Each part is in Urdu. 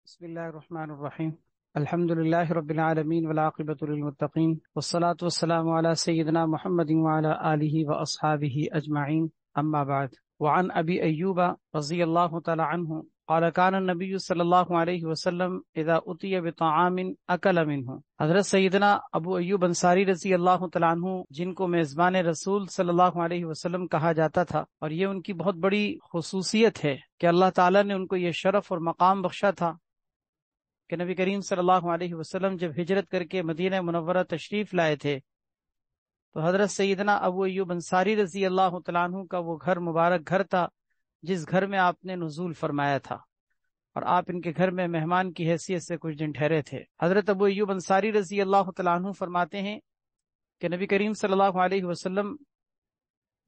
بسم الله الرحمن الرحيم. الحمد لله رب العالمين والعاقبة للمتقين والصلاة والسلام على سيدنا محمد وعلى آله وأصحابه أجمعين. أما بعد. وعن أبي أيوب رضي الله تعالى عنه قال كان النبي صلی اللہ علیہ وسلم اذا اتي بطعام اکل منه. حضرت سیدنا ابو ایوب انصاری رضی اللہ تعالیٰ عنہ، جن کو میزبان رسول صلی اللہ علیہ وسلم کہا جاتا تھا، اور یہ ان کی بہت بڑی خصوصیت ہے کہ اللہ تعالیٰ نے ان کو یہ شرف اور مقام بخشا تھا کہ نبی کریم صلی اللہ علیہ وسلم جب ہجرت کر کے مدینہ منورہ تشریف لائے تھے تو حضرت سیدنا ابو ایوب انصاری رضی اللہ تعالیٰ عنہ کا وہ گھر مبارک گھر تھا جس گھر میں آپ نے نزول فرمایا تھا، اور آپ ان کے گھر میں مہمان کی حیثیت سے کچھ دن ٹھہرے تھے۔ حضرت ابو ایوب انصاری رضی اللہ تعالیٰ عنہ فرماتے ہیں کہ نبی کریم صلی اللہ علیہ وسلم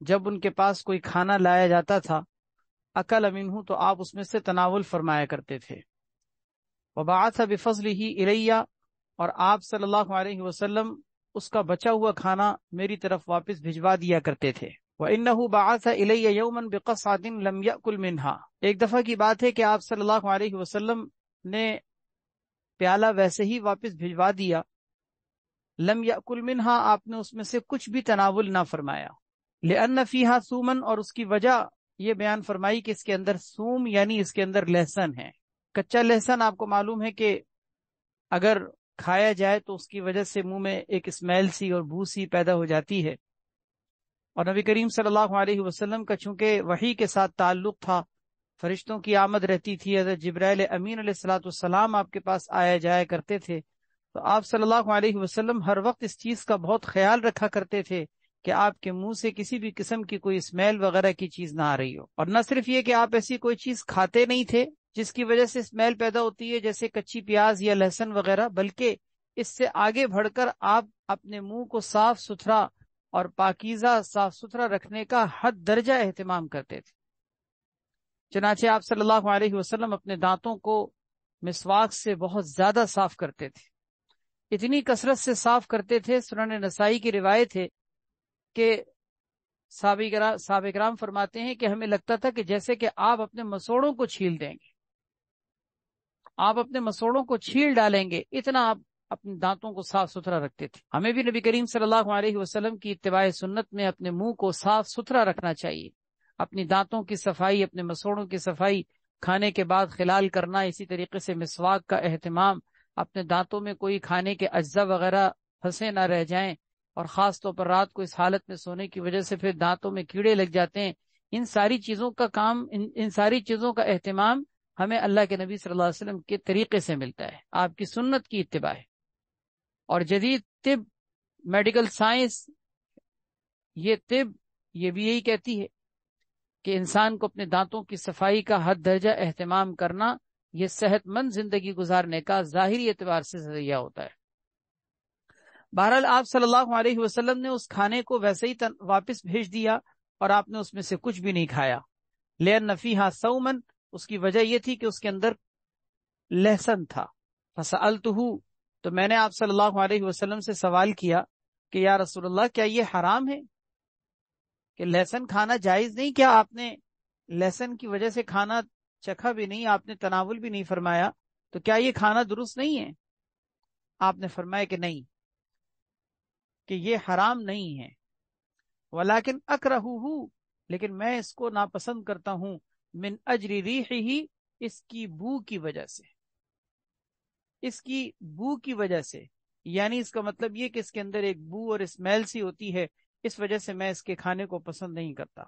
جب ان کے پاس کوئی کھانا لایا جاتا تھا اکل منہ، تو آپ اس میں سے تناول فرمایا کرتے تھے۔ وبعث بفضلہ الیہ، اور آپ صلی اللہ علیہ وسلم اس کا بچا ہوا کھانا میری طرف واپس بھجوا دیا کرتے تھے۔ وَإِنَّهُ بَعَثَ إِلَيَّ يَوْمًا بِقَصْعَةٍ لَمْ يَأْكُلْ مِنْهَا، ایک دفعہ کی بات ہے کہ آپ صلی اللہ علیہ وسلم نے پیالہ ویسے ہی واپس بھجوا دیا، لم یأکل منہا، آپ نے اس میں سے کچھ بھی تناول نہ فرمایا۔ لأن فیہا ثومن، اور اس کی وجہ یہ بیان فرمائی کہ اس کے اندر ثوم یعنی اس کے اندر لہسن ہے۔ کچا لہسن آپ کو معلوم ہے کہ اگر کھایا جائے تو اس کی وجہ سے منہ میں ایک اسمیل سی اور بو سی پیدا ہو جاتی ہے، اور نبی کریم صلی اللہ علیہ وسلم کا چونکہ وحی کے ساتھ تعلق تھا، فرشتوں کی آمد رہتی تھی، حضرت جبرائیل امین علیہ الصلوۃ والسلام آپ کے پاس آیا جایا کرتے تھے، تو آپ صلی اللہ علیہ وسلم ہر وقت اس چیز کا بہت خیال رکھا کرتے تھے کہ آپ کے منہ سے کسی بھی قسم کی کوئی اسمیل وغیرہ کی چیز نہ آ رہی ہو۔ اور نہ صرف یہ کہ آپ ایسی کوئی چیز کھاتے نہیں تھے جس کی وجہ سے اسمیل پیدا ہوتی ہے جیسے کچی پیاز یا لہسن وغیرہ، بلکہ اس سے آگے بڑھ کر آپ اپنے منہ کو صاف ستھرا اور پاکیزہ صاف ستھرا رکھنے کا حد درجہ اہتمام کرتے تھے۔ چنانچہ آپ صلی اللہ علیہ وسلم اپنے دانتوں کو مسواک سے بہت زیادہ صاف کرتے تھے، اتنی کثرت سے صاف کرتے تھے، سنن نسائی کی روایت ہے کہ صحابہ کرام فرماتے ہیں کہ ہمیں لگتا تھا کہ جیسے کہ آپ اپنے مسوڑوں کو چھیل دیں گے، آپ اپنے مسوڑوں کو چھیل ڈالیں گے، اتنا آپ اپنے دانتوں کو صاف ستھرا رکھتے تھے۔ ہمیں بھی نبی کریم صلی اللہ علیہ وسلم کی اتباع سنت میں اپنے منہ کو صاف ستھرا رکھنا چاہیے، اپنی دانتوں کی صفائی، اپنے مسوڑوں کی صفائی، کھانے کے بعد خلال کرنا، اسی طریقے سے مسواک کا اہتمام، اپنے دانتوں میں کوئی کھانے کے اجزاء وغیرہ پھنسے نہ رہ جائیں، اور خاص طور پر رات کو اس حالت میں سونے کی وجہ سے پھر دانتوں میں کیڑے لگ جاتے ہیں، ان ساری چیزوں کا کام، ان ساری چیزوں کا اہتمام ہمیں اللہ کے نبی صلی اللہ علیہ وسلم کے طریقے سے ملتا ہے، آپ کی سنت کی اتباع ہے۔ اور جدید طب، میڈیکل سائنس، یہ طب یہ بھی یہی کہتی ہے کہ انسان کو اپنے دانتوں کی صفائی کا حد درجہ اہتمام کرنا یہ صحت مند زندگی گزارنے کا ظاہری اعتبار سے ذریعہ ہوتا ہے۔ بہرحال آپ صلی اللہ علیہ وسلم نے اس کھانے کو ویسے ہی واپس بھیج دیا، اور آپ نے اس میں سے کچھ بھی نہیں کھایا۔ لأن فیہا ثومن، اس کی وجہ یہ تھی کہ اس کے اندر لہسن تھا۔ فسألتہ، تو میں نے آپ صلی اللہ علیہ وسلم سے سوال کیا کہ یا رسول اللہ، کیا یہ حرام ہے کہ لہسن کھانا جائز نہیں؟ کیا آپ نے لہسن کی وجہ سے کھانا چکھا بھی نہیں، آپ نے تناول بھی نہیں فرمایا، تو کیا یہ کھانا درست نہیں ہے؟ آپ نے فرمایا کہ نہیں، کہ یہ حرام نہیں ہے، ولیکن اکرہہ، لیکن میں اس کو ناپسند کرتا ہوں، من اجر ریحہ، اس کی بو کی وجہ سے، اس کی بو کی وجہ سے، یعنی اس کا مطلب یہ کہ اس کے اندر ایک بو اور اسمیل سی ہوتی ہے، اس وجہ سے میں اس کے کھانے کو پسند نہیں کرتا۔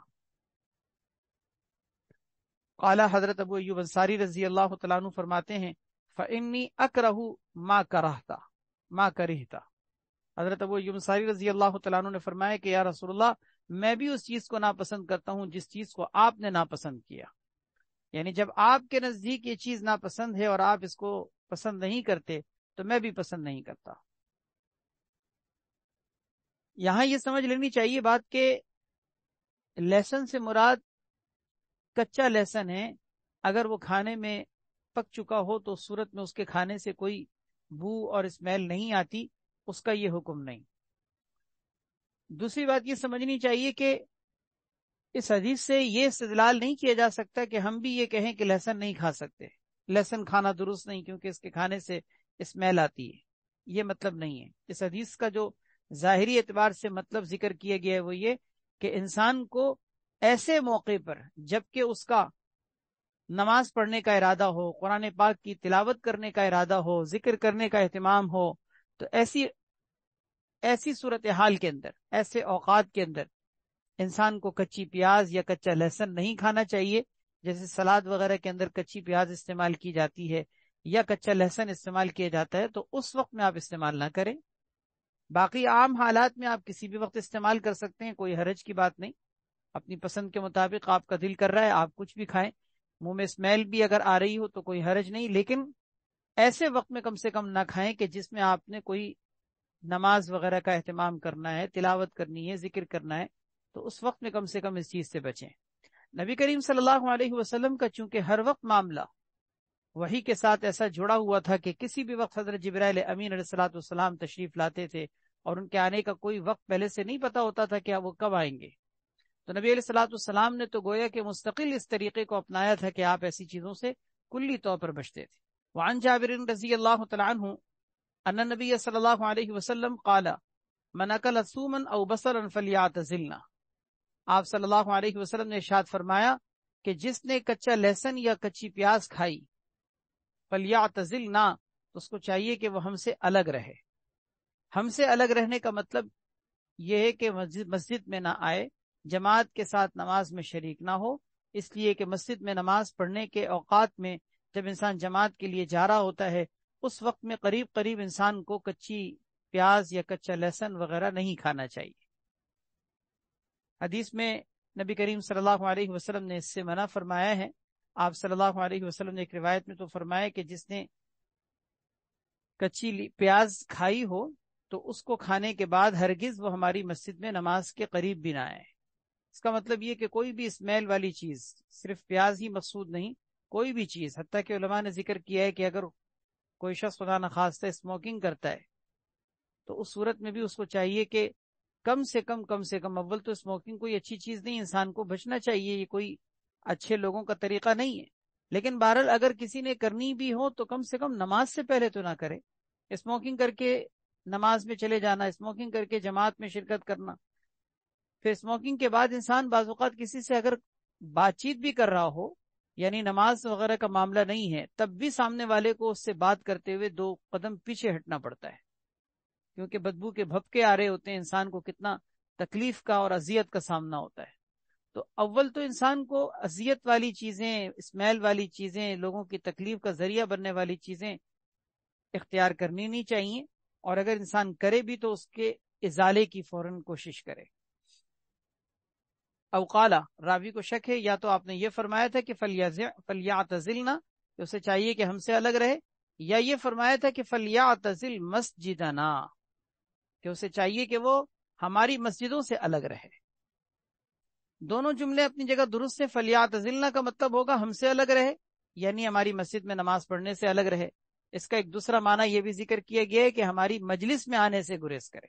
قال، حضرت ابو ایوب انصاری رضی اللہ تعالیٰ عنہ فرماتے ہیں فإنی اکرہ ما کرہتا، حضرت ابو ایوب انصاری رضی اللہ تعالیٰ عنہ نے فرمایا کہ یا رسول اللہ، میں بھی اس چیز کو ناپسند کرتا ہوں جس چیز کو آپ نے ناپسند کیا، یعنی جب آپ کے نزدیک یہ چیز ناپسند ہے اور آپ اس کو پسند نہیں کرتے تو میں بھی پسند نہیں کرتا۔ یہاں یہ سمجھ لینی چاہیے بات کہ لہسن سے مراد کچا لہسن ہے، اگر وہ کھانے میں پک چکا ہو تو صورت میں اس کے کھانے سے کوئی بو اور اسمیل نہیں آتی، اس کا یہ حکم نہیں۔ دوسری بات یہ سمجھنی چاہیے کہ اس حدیث سے یہ استدلال نہیں کیا جا سکتا کہ ہم بھی یہ کہیں کہ لہسن نہیں کھا سکتے۔ لہسن کھانا درست نہیں کیونکہ اس کے کھانے سے اسمیل آتی ہے، یہ مطلب نہیں ہے۔ اس حدیث کا جو ظاہری اعتبار سے مطلب ذکر کیا گیا ہے وہ یہ کہ انسان کو ایسے موقع پر جبکہ اس کا نماز پڑھنے کا ارادہ ہو، قرآن پاک کی تلاوت کرنے کا ارادہ ہو، ذکر کرنے کا اہتمام ہو، تو ایسی صورتحال کے اندر، ایسے اوقات کے اندر انسان کو کچی پیاز یا کچا لہسن نہیں کھانا چاہیے۔ جیسے سلاد وغیرہ کے اندر کچی پیاز استعمال کی جاتی ہے یا کچا لہسن استعمال کیا جاتا ہے تو اس وقت میں آپ استعمال نہ کریں۔ باقی عام حالات میں آپ کسی بھی وقت استعمال کر سکتے ہیں، کوئی حرج کی بات نہیں، اپنی پسند کے مطابق آپ کا دل کر رہا ہے آپ کچھ بھی کھائیں، منہ میں اسمیل بھی اگر آ رہی ہو تو کوئی حرج نہیں، لیکن ایسے وقت میں کم سے کم نہ کھائیں کہ جس میں آپ نے کوئی نماز وغیرہ کا اہتمام کرنا ہے، تلاوت کرنی ہے، ذکر کرنا ہے، تو اس وقت میں کم سے کم اس چیز سے بچیں۔ نبی کریم صلی اللہ علیہ وسلم کا چونکہ ہر وقت معاملہ وحی کے ساتھ ایسا جڑا ہوا تھا کہ کسی بھی وقت حضرت جبرائیل امین علیہ الصلوۃ والسلام تشریف لاتے تھے اور ان کے آنے کا کوئی وقت پہلے سے نہیں پتا ہوتا تھا کہ وہ کب آئیں گے، تو نبی علیہ الصلوۃ والسلام نے تو گویا کہ مستقل اس طریقے کو اپنایا تھا کہ آپ ایسی چیزوں سے کلی طور پر بچتے تھے۔ وعن جابر رضی اللہ تعالی عنہ ان النبی صلی اللہ علیہ وسلم قال من اکل ثوما او بصلا فلیعتزلنا، آپ صلی اللہ علیہ وسلم نے ارشاد فرمایا کہ جس نے کچا لہسن یا کچی پیاز کھائی فلیعتزلنا، تو اس کو چاہیے کہ وہ ہم سے الگ رہے۔ ہم سے الگ رہنے کا مطلب یہ ہے کہ مسجد میں نہ آئے، جماعت کے ساتھ نماز میں شریک نہ ہو، اس لیے کہ مسجد میں نماز پڑھنے کے اوقات میں جب انسان جماعت کے لیے جا رہا ہوتا ہے اس وقت میں قریب قریب انسان کو کچی پیاز یا کچا لہسن وغیرہ نہیں کھانا چاہیے۔ حدیث میں نبی کریم صلی اللہ علیہ وسلم نے اس سے منع فرمایا ہے۔ آپ صلی اللہ علیہ وسلم نے ایک روایت میں تو فرمایا کہ جس نے کچی پیاز کھائی ہو تو اس کو کھانے کے بعد ہرگز وہ ہماری مسجد میں نماز کے قریب بھی نہ آئے۔ اس کا مطلب یہ کہ کوئی بھی اسمیل والی چیز، صرف پیاز ہی مقصود نہیں، کوئی بھی چیز، حتیٰ کہ علماء نے ذکر کیا ہے کہ اگر کوئی شخص خدا نخواستہ اسموکنگ کرتا ہے تو اس صورت میں بھی اس کو چاہیے کہ کم سے کم اول تو اسموکنگ کوئی اچھی چیز نہیں، انسان کو بچنا چاہیے، یہ کوئی اچھے لوگوں کا طریقہ نہیں ہے، لیکن بہرحال اگر کسی نے کرنی بھی ہو تو کم سے کم نماز سے پہلے تو نہ کرے۔ اسموکنگ کر کے نماز میں چلے جانا، اسموکنگ کر کے جماعت میں شرکت کرنا، پھر اسموکنگ کے بعد انسان بعض اوقات کسی سے اگر بات چیت بھی کر رہا ہو، یعنی نماز وغیرہ کا معاملہ نہیں ہے، تب بھی سامنے والے کو اس سے بات کرتے ہوئے 2 قدم پیچھے ہٹنا پڑتا ہے، کیونکہ بدبو کے بھپکے آ رہے ہوتے ہیں، انسان کو کتنا تکلیف کا اور اذیت کا سامنا ہوتا ہے۔ تو اول تو انسان کو اذیت والی چیزیں، اسمیل والی چیزیں، لوگوں کی تکلیف کا ذریعہ بننے والی چیزیں اختیار کرنی نہیں چاہیے، اور اگر انسان کرے بھی تو اس کے ازالے کی فوراً کوشش کرے۔ او قالا، راوی کو شک ہے، یا تو آپ نے یہ فرمایا تھا کہ فلیعتزلنا، کہ اسے چاہیے کہ ہم سے الگ رہے، یا یہ فرمایا تھا کہ فلیعتزل مسجدنا، کہ اسے چاہیے کہ وہ ہماری مسجدوں سے الگ رہے۔ دونوں جملے اپنی جگہ درست ہیں۔ فلیعتزلنا کا مطلب ہوگا ہم سے الگ رہے، یعنی ہماری مسجد میں نماز پڑھنے سے الگ رہے۔ اس کا ایک دوسرا معنی یہ بھی ذکر کیا گیا ہے کہ ہماری مجلس میں آنے سے گریز کرے،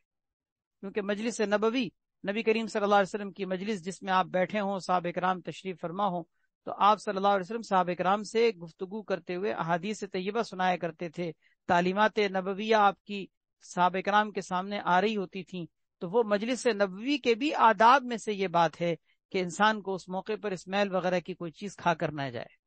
کیونکہ مجلس نبوی، نبی کریم صلی اللہ علیہ وسلم کی مجلس جس میں آپ بیٹھے ہوں، صحابہ کرام تشریف فرما ہوں، تو آپ صلی اللہ علیہ وسلم صحابہ کرام سے گفتگو کرتے ہوئے احادیث طیبہ سنایا کرتے تھے، تعلیمات نبویہ آپ کی صحابہ کرام کے سامنے آ رہی ہوتی تھیں۔ تو وہ مجلس نبوی کے بھی آداب میں سے یہ بات ہے کہ انسان کو اس موقع پر اسمیل وغیرہ کی کوئی چیز کھا کر نہ جائے۔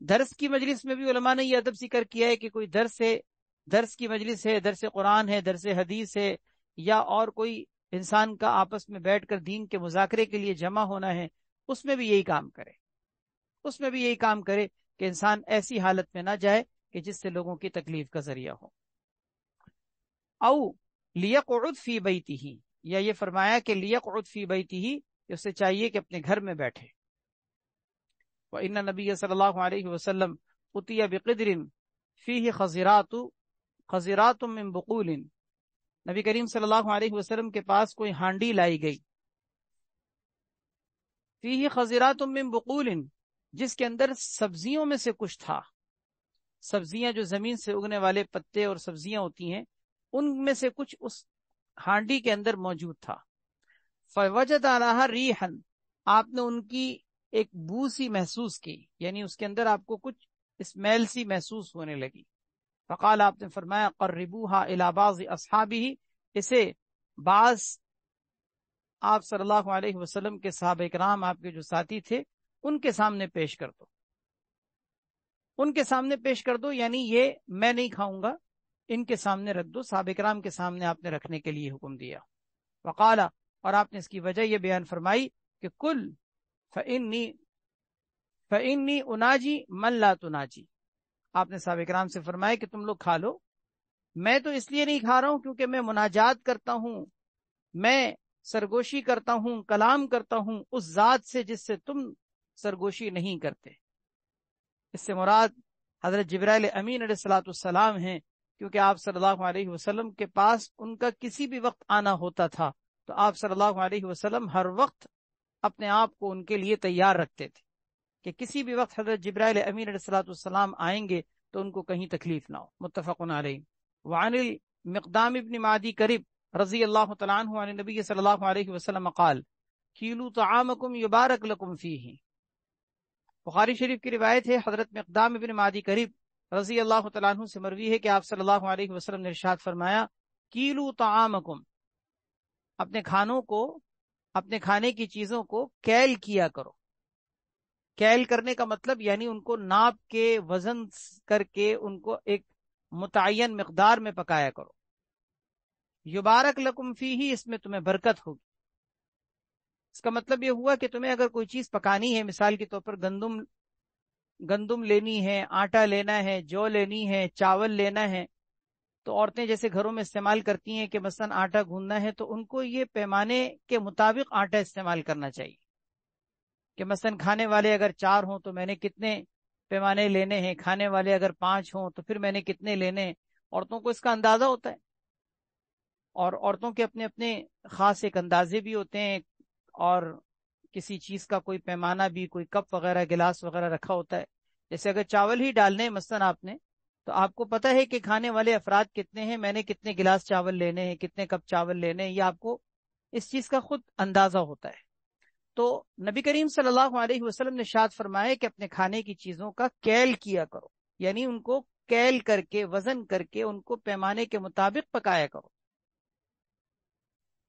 درس کی مجلس میں بھی علماء نے یہ ادب ذکر کیا ہے کہ کوئی درس کی مجلس ہے، درس قرآن ہے، درس حدیث ہے، یا اور کوئی انسان کا آپس میں بیٹھ کر دین کے مذاکرے کے لیے جمع ہونا ہے، اس میں بھی یہی کام کرے کہ انسان ایسی حالت میں نہ جائے کہ جس سے لوگوں کی تکلیف کا ذریعہ ہو۔ او لیقعد فی بیتہ، یا یہ فرمایا کہ لیقعد فی بیتہ، کہ اسے چاہیے کہ اپنے گھر میں بیٹھے۔ وَإِنَّ النَّبِيَّ صلی اللہ علیہ وسلم اُتِیَ بِقِدْرٍ فِيهِ خَزِرَاتٌ مِّن بُقُولٍ، نبی کریم صلی اللہ علیہ وسلم کے پاس کوئی ہانڈی لائی گئی، فِيهِ خَزِرَاتٌ مِّن بُقُولٍ، جس کے اندر سبزیوں میں سے کچھ تھا، سبزیاں جو زمین سے اگنے والے پتے اور سبزیاں ہوتی ہیں، ان میں سے کچھ اس ہانڈی کے اندر موجود تھا۔ فوجد علیہا ریحا، آپ نے ان کی ایک بو سی محسوس کی، یعنی اس کے اندر آپ کو کچھ اسمیل سی محسوس ہونے لگی. فقال آپ نے فرمایا قربوها الى بعض اصحابہ، اسے بعض آپ صلی اللہ علیہ وسلم کے صحابہ کرام، آپ کے جو ساتھی تھے، ان کے سامنے پیش کر دو. ان کے سامنے پیش کر دو یعنی یہ میں نہیں کھاؤں گا، ان کے سامنے رکھ دو. صحابہ کرام کے سامنے آپ نے رکھنے کے لیے حکم دیا. وقال، اور آپ نے اس کی وجہ یہ بیان فرمائی کہ کل فإنی اناجی من لا تناجی. آپ نے صحابہ کرام سے فرمایا کہ تم لوگ کھا لو، میں تو اس لیے نہیں کھا رہا ہوں کیونکہ میں مناجات کرتا ہوں، میں سرگوشی کرتا ہوں، کلام کرتا ہوں اس ذات سے جس سے تم سرگوشی نہیں کرتے. اس سے مراد حضرت جبرائیل امین علیہ الصلوۃ والسلام ہیں، کیونکہ آپ صلی اللہ علیہ وسلم کے پاس ان کا کسی بھی وقت آنا ہوتا تھا تو آپ صلی اللہ علیہ وسلم ہر وقت اپنے آپ کو ان کے لیے تیار رکھتے تھے کہ کسی بھی وقت حضرت جبرائیل امین علیہ الصلوۃ والسلام آئیں گے تو ان کو کہیں تکلیف نہ ہو. متفق علیہ. وعن المقدام ابن معدی کرب رضی اللہ تعالیٰ عنہ عن نبی صلی اللہ علیہ وسلم قال کیلو طعامکم یبارک لکم فیہ. بخاری شریف کی روایت ہے، حضرت مقدام ابن معدی کرب رضی اللہ تعالیٰ عنہ سے مروی ہے کہ آپ صلی اللہ علیہ وسلم نے ارشاد فرمایا کیلو طعامکم، اپنے کھانوں کو، اپنے کھانے کی چیزوں کو کیل کیا کرو. کیل کرنے کا مطلب یعنی ان کو ناپ کے وزن کر کے ان کو ایک متعین مقدار میں پکایا کرو. یبارک لکم فیہ، اس میں تمہیں برکت ہوگی. اس کا مطلب یہ ہوا کہ تمہیں اگر کوئی چیز پکانی ہے، مثال کے طور پر گندم لینی ہے، آٹا لینا ہے، جو لینی ہے، چاول لینا ہے، تو عورتیں جیسے گھروں میں استعمال کرتی ہیں کہ مثلا آٹا گوندنا ہے تو ان کو یہ پیمانے کے مطابق آٹا استعمال کرنا چاہیے کہ مثلا کھانے والے اگر 4 ہوں تو میں نے کتنے پیمانے لینے ہیں، کھانے والے اگر 5 ہوں تو پھر میں نے کتنے لینے ہیں. عورتوں کو اس کا اندازہ ہوتا ہے، اور عورتوں کے اپنے اپنے خاص ایک اندازے بھی ہوتے ہیں، اور کسی چیز کا کوئی پیمانہ بھی، کوئی کپ وغیرہ، گلاس وغیرہ رکھا ہوتا ہے. جیسے اگر چاول ہی ڈالنے ہیں مثلا آپ نے، تو آپ کو پتہ ہے کہ کھانے والے افراد کتنے ہیں، میں نے کتنے گلاس چاول لینے ہیں، کتنے کپ چاول لینے ہیں، یہ آپ کو اس چیز کا خود اندازہ ہوتا ہے. تو نبی کریم صلی اللہ علیہ وسلم نے ارشاد فرمایا کہ اپنے کھانے کی چیزوں کا کیل کیا کرو، یعنی ان کو کیل کر کے، وزن کر کے، ان کو پیمانے کے مطابق پکایا کرو.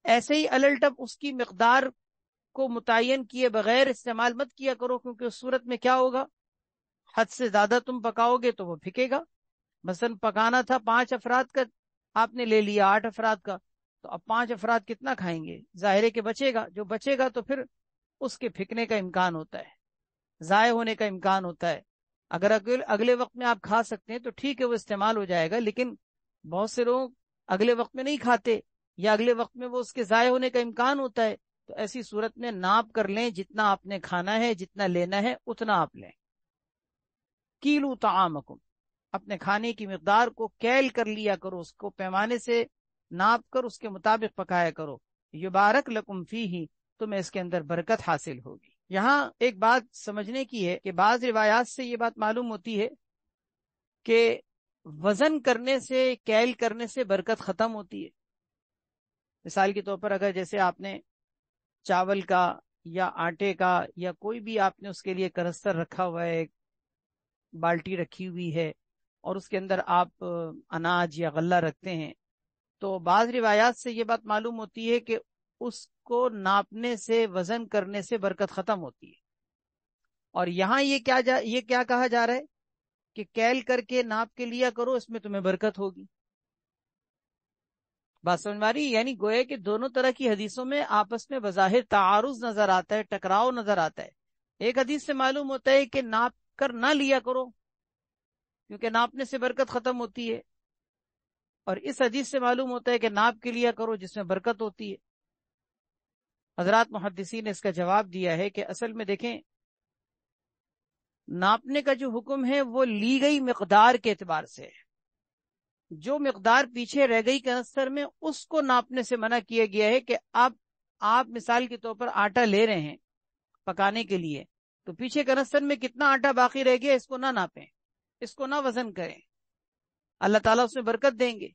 ایسے ہی الٹب اس کی مقدار کو متعین کیے بغیر استعمال مت کیا کرو، کیونکہ اس صورت میں کیا ہوگا، حد سے زیادہ تم پکاؤ گے تو وہ پھکے گا. مثلا پکانا تھا 5 افراد کا، آپ نے لے لیا 8 افراد کا، تو اب 5 افراد کتنا کھائیں گے؟ ظاہر ہے کہ بچے گا، جو بچے گا تو پھر اس کے پھکنے کا امکان ہوتا ہے، ضائع ہونے کا امکان ہوتا ہے. اگر اگلے وقت میں آپ کھا سکتے ہیں تو ٹھیک ہے، وہ استعمال ہو جائے گا، لیکن بہت سے لوگ اگلے وقت میں نہیں کھاتے، یا اگلے وقت میں وہ اس کے ضائع ہونے کا امکان ہوتا ہے. تو ایسی صورت میں ناپ کر لیں، جتنا آپ نے کھانا ہے، جتنا لینا ہے اتنا آپ لیں. کیلو طعامکم، اپنے کھانے کی مقدار کو کیل کر لیا کرو، اس کو پیمانے سے ناپ کر اس کے مطابق پکایا کرو. یبارک لکم فیہ، تمہیں اس کے اندر برکت حاصل ہوگی. یہاں ایک بات سمجھنے کی ہے کہ بعض روایات سے یہ بات معلوم ہوتی ہے کہ وزن کرنے سے، کیل کرنے سے برکت ختم ہوتی ہے. مثال کے طور پر اگر جیسے آپ نے چاول کا یا آٹے کا یا کوئی بھی آپ نے اس کے لیے کنستر رکھا ہوا ہے، بالٹی رکھی ہوئی ہے، اور اس کے اندر آپ اناج یا غلہ رکھتے ہیں، تو بعض روایات سے یہ بات معلوم ہوتی ہے کہ اس کو ناپنے سے، وزن کرنے سے برکت ختم ہوتی ہے. اور یہاں یہ کیا کہا جا رہا ہے کہ کیل کر کے ناپ کے لیا کرو، اس میں تمہیں برکت ہوگی. بات سمجھ ماری؟ یعنی گویا کہ دونوں طرح کی حدیثوں میں آپس میں بظاہر تعارض نظر آتا ہے، ٹکراؤ نظر آتا ہے. ایک حدیث سے معلوم ہوتا ہے کہ ناپ کر نہ لیا کرو کیونکہ ناپنے سے برکت ختم ہوتی ہے، اور اس حدیث سے معلوم ہوتا ہے کہ ناپ کے لیا کرو جس میں برکت ہوتی ہے. حضرات محدثین نے اس کا جواب دیا ہے کہ اصل میں دیکھیں، ناپنے کا جو حکم ہے وہ لی گئی مقدار کے اعتبار سے ہے. جو مقدار پیچھے رہ گئی کنستر میں، اس کو ناپنے سے منع کیا گیا ہے کہ اب آپ مثال کے طور پر آٹا لے رہے ہیں پکانے کے لیے، تو پیچھے کنستر میں کتنا آٹا باقی رہ گیا اس کو نہ ناپیں، اس کو نہ وزن کریں، اللہ تعالیٰ اس میں برکت دیں گے.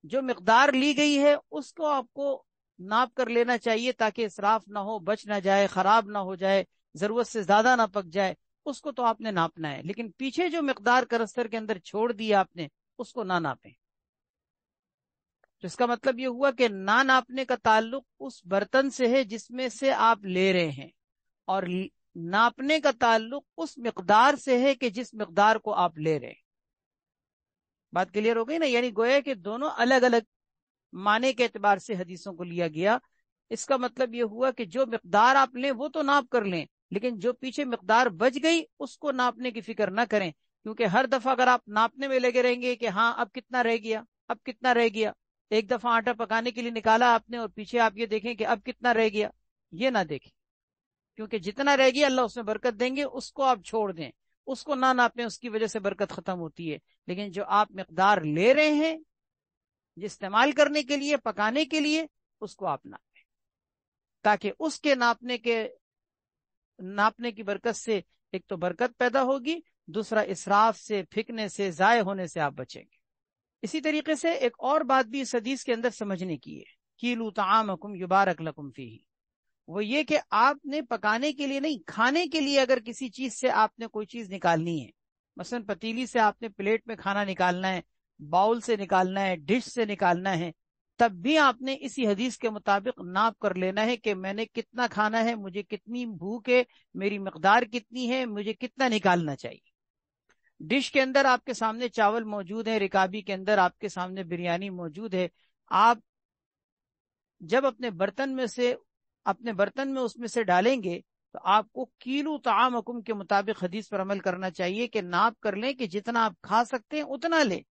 جو مقدار لی گئی ہے اس کو آپ کو ناپ کر لینا چاہیے تاکہ اسراف نہ ہو، بچ نہ جائے، خراب نہ ہو جائے، ضرورت سے زیادہ نہ پک جائے. اس کو تو آپ نے ناپنا ہے، لیکن پیچھے جو مقدار کرستر کے اندر چھوڑ دیا آپ نے اس کو نہ ناپیں۔ اس کا مطلب یہ ہوا کہ نہ ناپنے کا تعلق اس برتن سے ہے جس میں سے آپ لے رہے ہیں، اور ناپنے کا تعلق اس مقدار سے ہے کہ جس مقدار کو آپ لے رہے ہیں۔ بات کلیئر ہو گئی نا؟ یعنی گویا کہ دونوں الگ الگ معنی کے اعتبار سے حدیثوں کو لیا گیا۔ اس کا مطلب یہ ہوا کہ جو مقدار آپ لیں وہ تو ناپ کر لیں، لیکن جو پیچھے مقدار بچ گئی اس کو ناپنے کی فکر نہ کریں، کیونکہ ہر دفعہ اگر آپ ناپنے میں لگے رہیں گے کہ ہاں اب کتنا رہ گیا، اب کتنا رہ گیا، ایک دفعہ آٹا پکانے کے لیے نکالا آپ نے اور پیچھے آپ یہ دیکھیں کہ اب کتنا رہ گیا، یہ نہ دیکھیں، کیونکہ جتنا رہ گیا اللہ اس میں برکت دیں گے، اس کو آپ چھوڑ دیں، اس کو نہ ناپیں، اس کی وجہ سے برکت ختم ہوتی ہے۔ لیکن جو آپ مقدار لے رہے ہیں جو استعمال کرنے کے لیے، پکانے کے لیے، اس کو آپ ناپیں، تاکہ اس کے ناپنے کی برکت سے ایک تو برکت پیدا ہوگی، دوسرا اسراف سے، پھینکنے سے، ضائع ہونے سے آپ بچیں گے۔ اسی طریقے سے ایک اور بات بھی اس حدیث کے اندر سمجھنے کی ہے، کیلو طعامکم یبارک لکم فیہ، وہ یہ کہ آپ نے پکانے کے لیے نہیں، کھانے کے لیے اگر کسی چیز سے آپ نے کوئی چیز نکالنی ہے، مثلا پتیلی سے آپ نے پلیٹ میں کھانا نکالنا ہے، باؤل سے نکالنا ہے، ڈش سے نکالنا ہے، تب بھی آپ نے اسی حدیث کے مطابق ناپ کر لینا ہے کہ میں نے کتنا کھانا ہے، مجھے کتنی بھوک ہے، میری مقدار کتنی ہے، مجھے کتنا نکالنا چاہیے۔ ڈش کے اندر آپ کے سامنے چاول موجود ہیں، رکابی کے اندر آپ کے سامنے بریانی موجود ہے، آپ جب اپنے برتن میں اس میں سے ڈالیں گے تو آپ کو کیلو طعامکم کے مطابق حدیث پر عمل کرنا چاہیے کہ ناپ کر لیں کہ جتنا آپ کھا سکتے ہیں اتنا لیں۔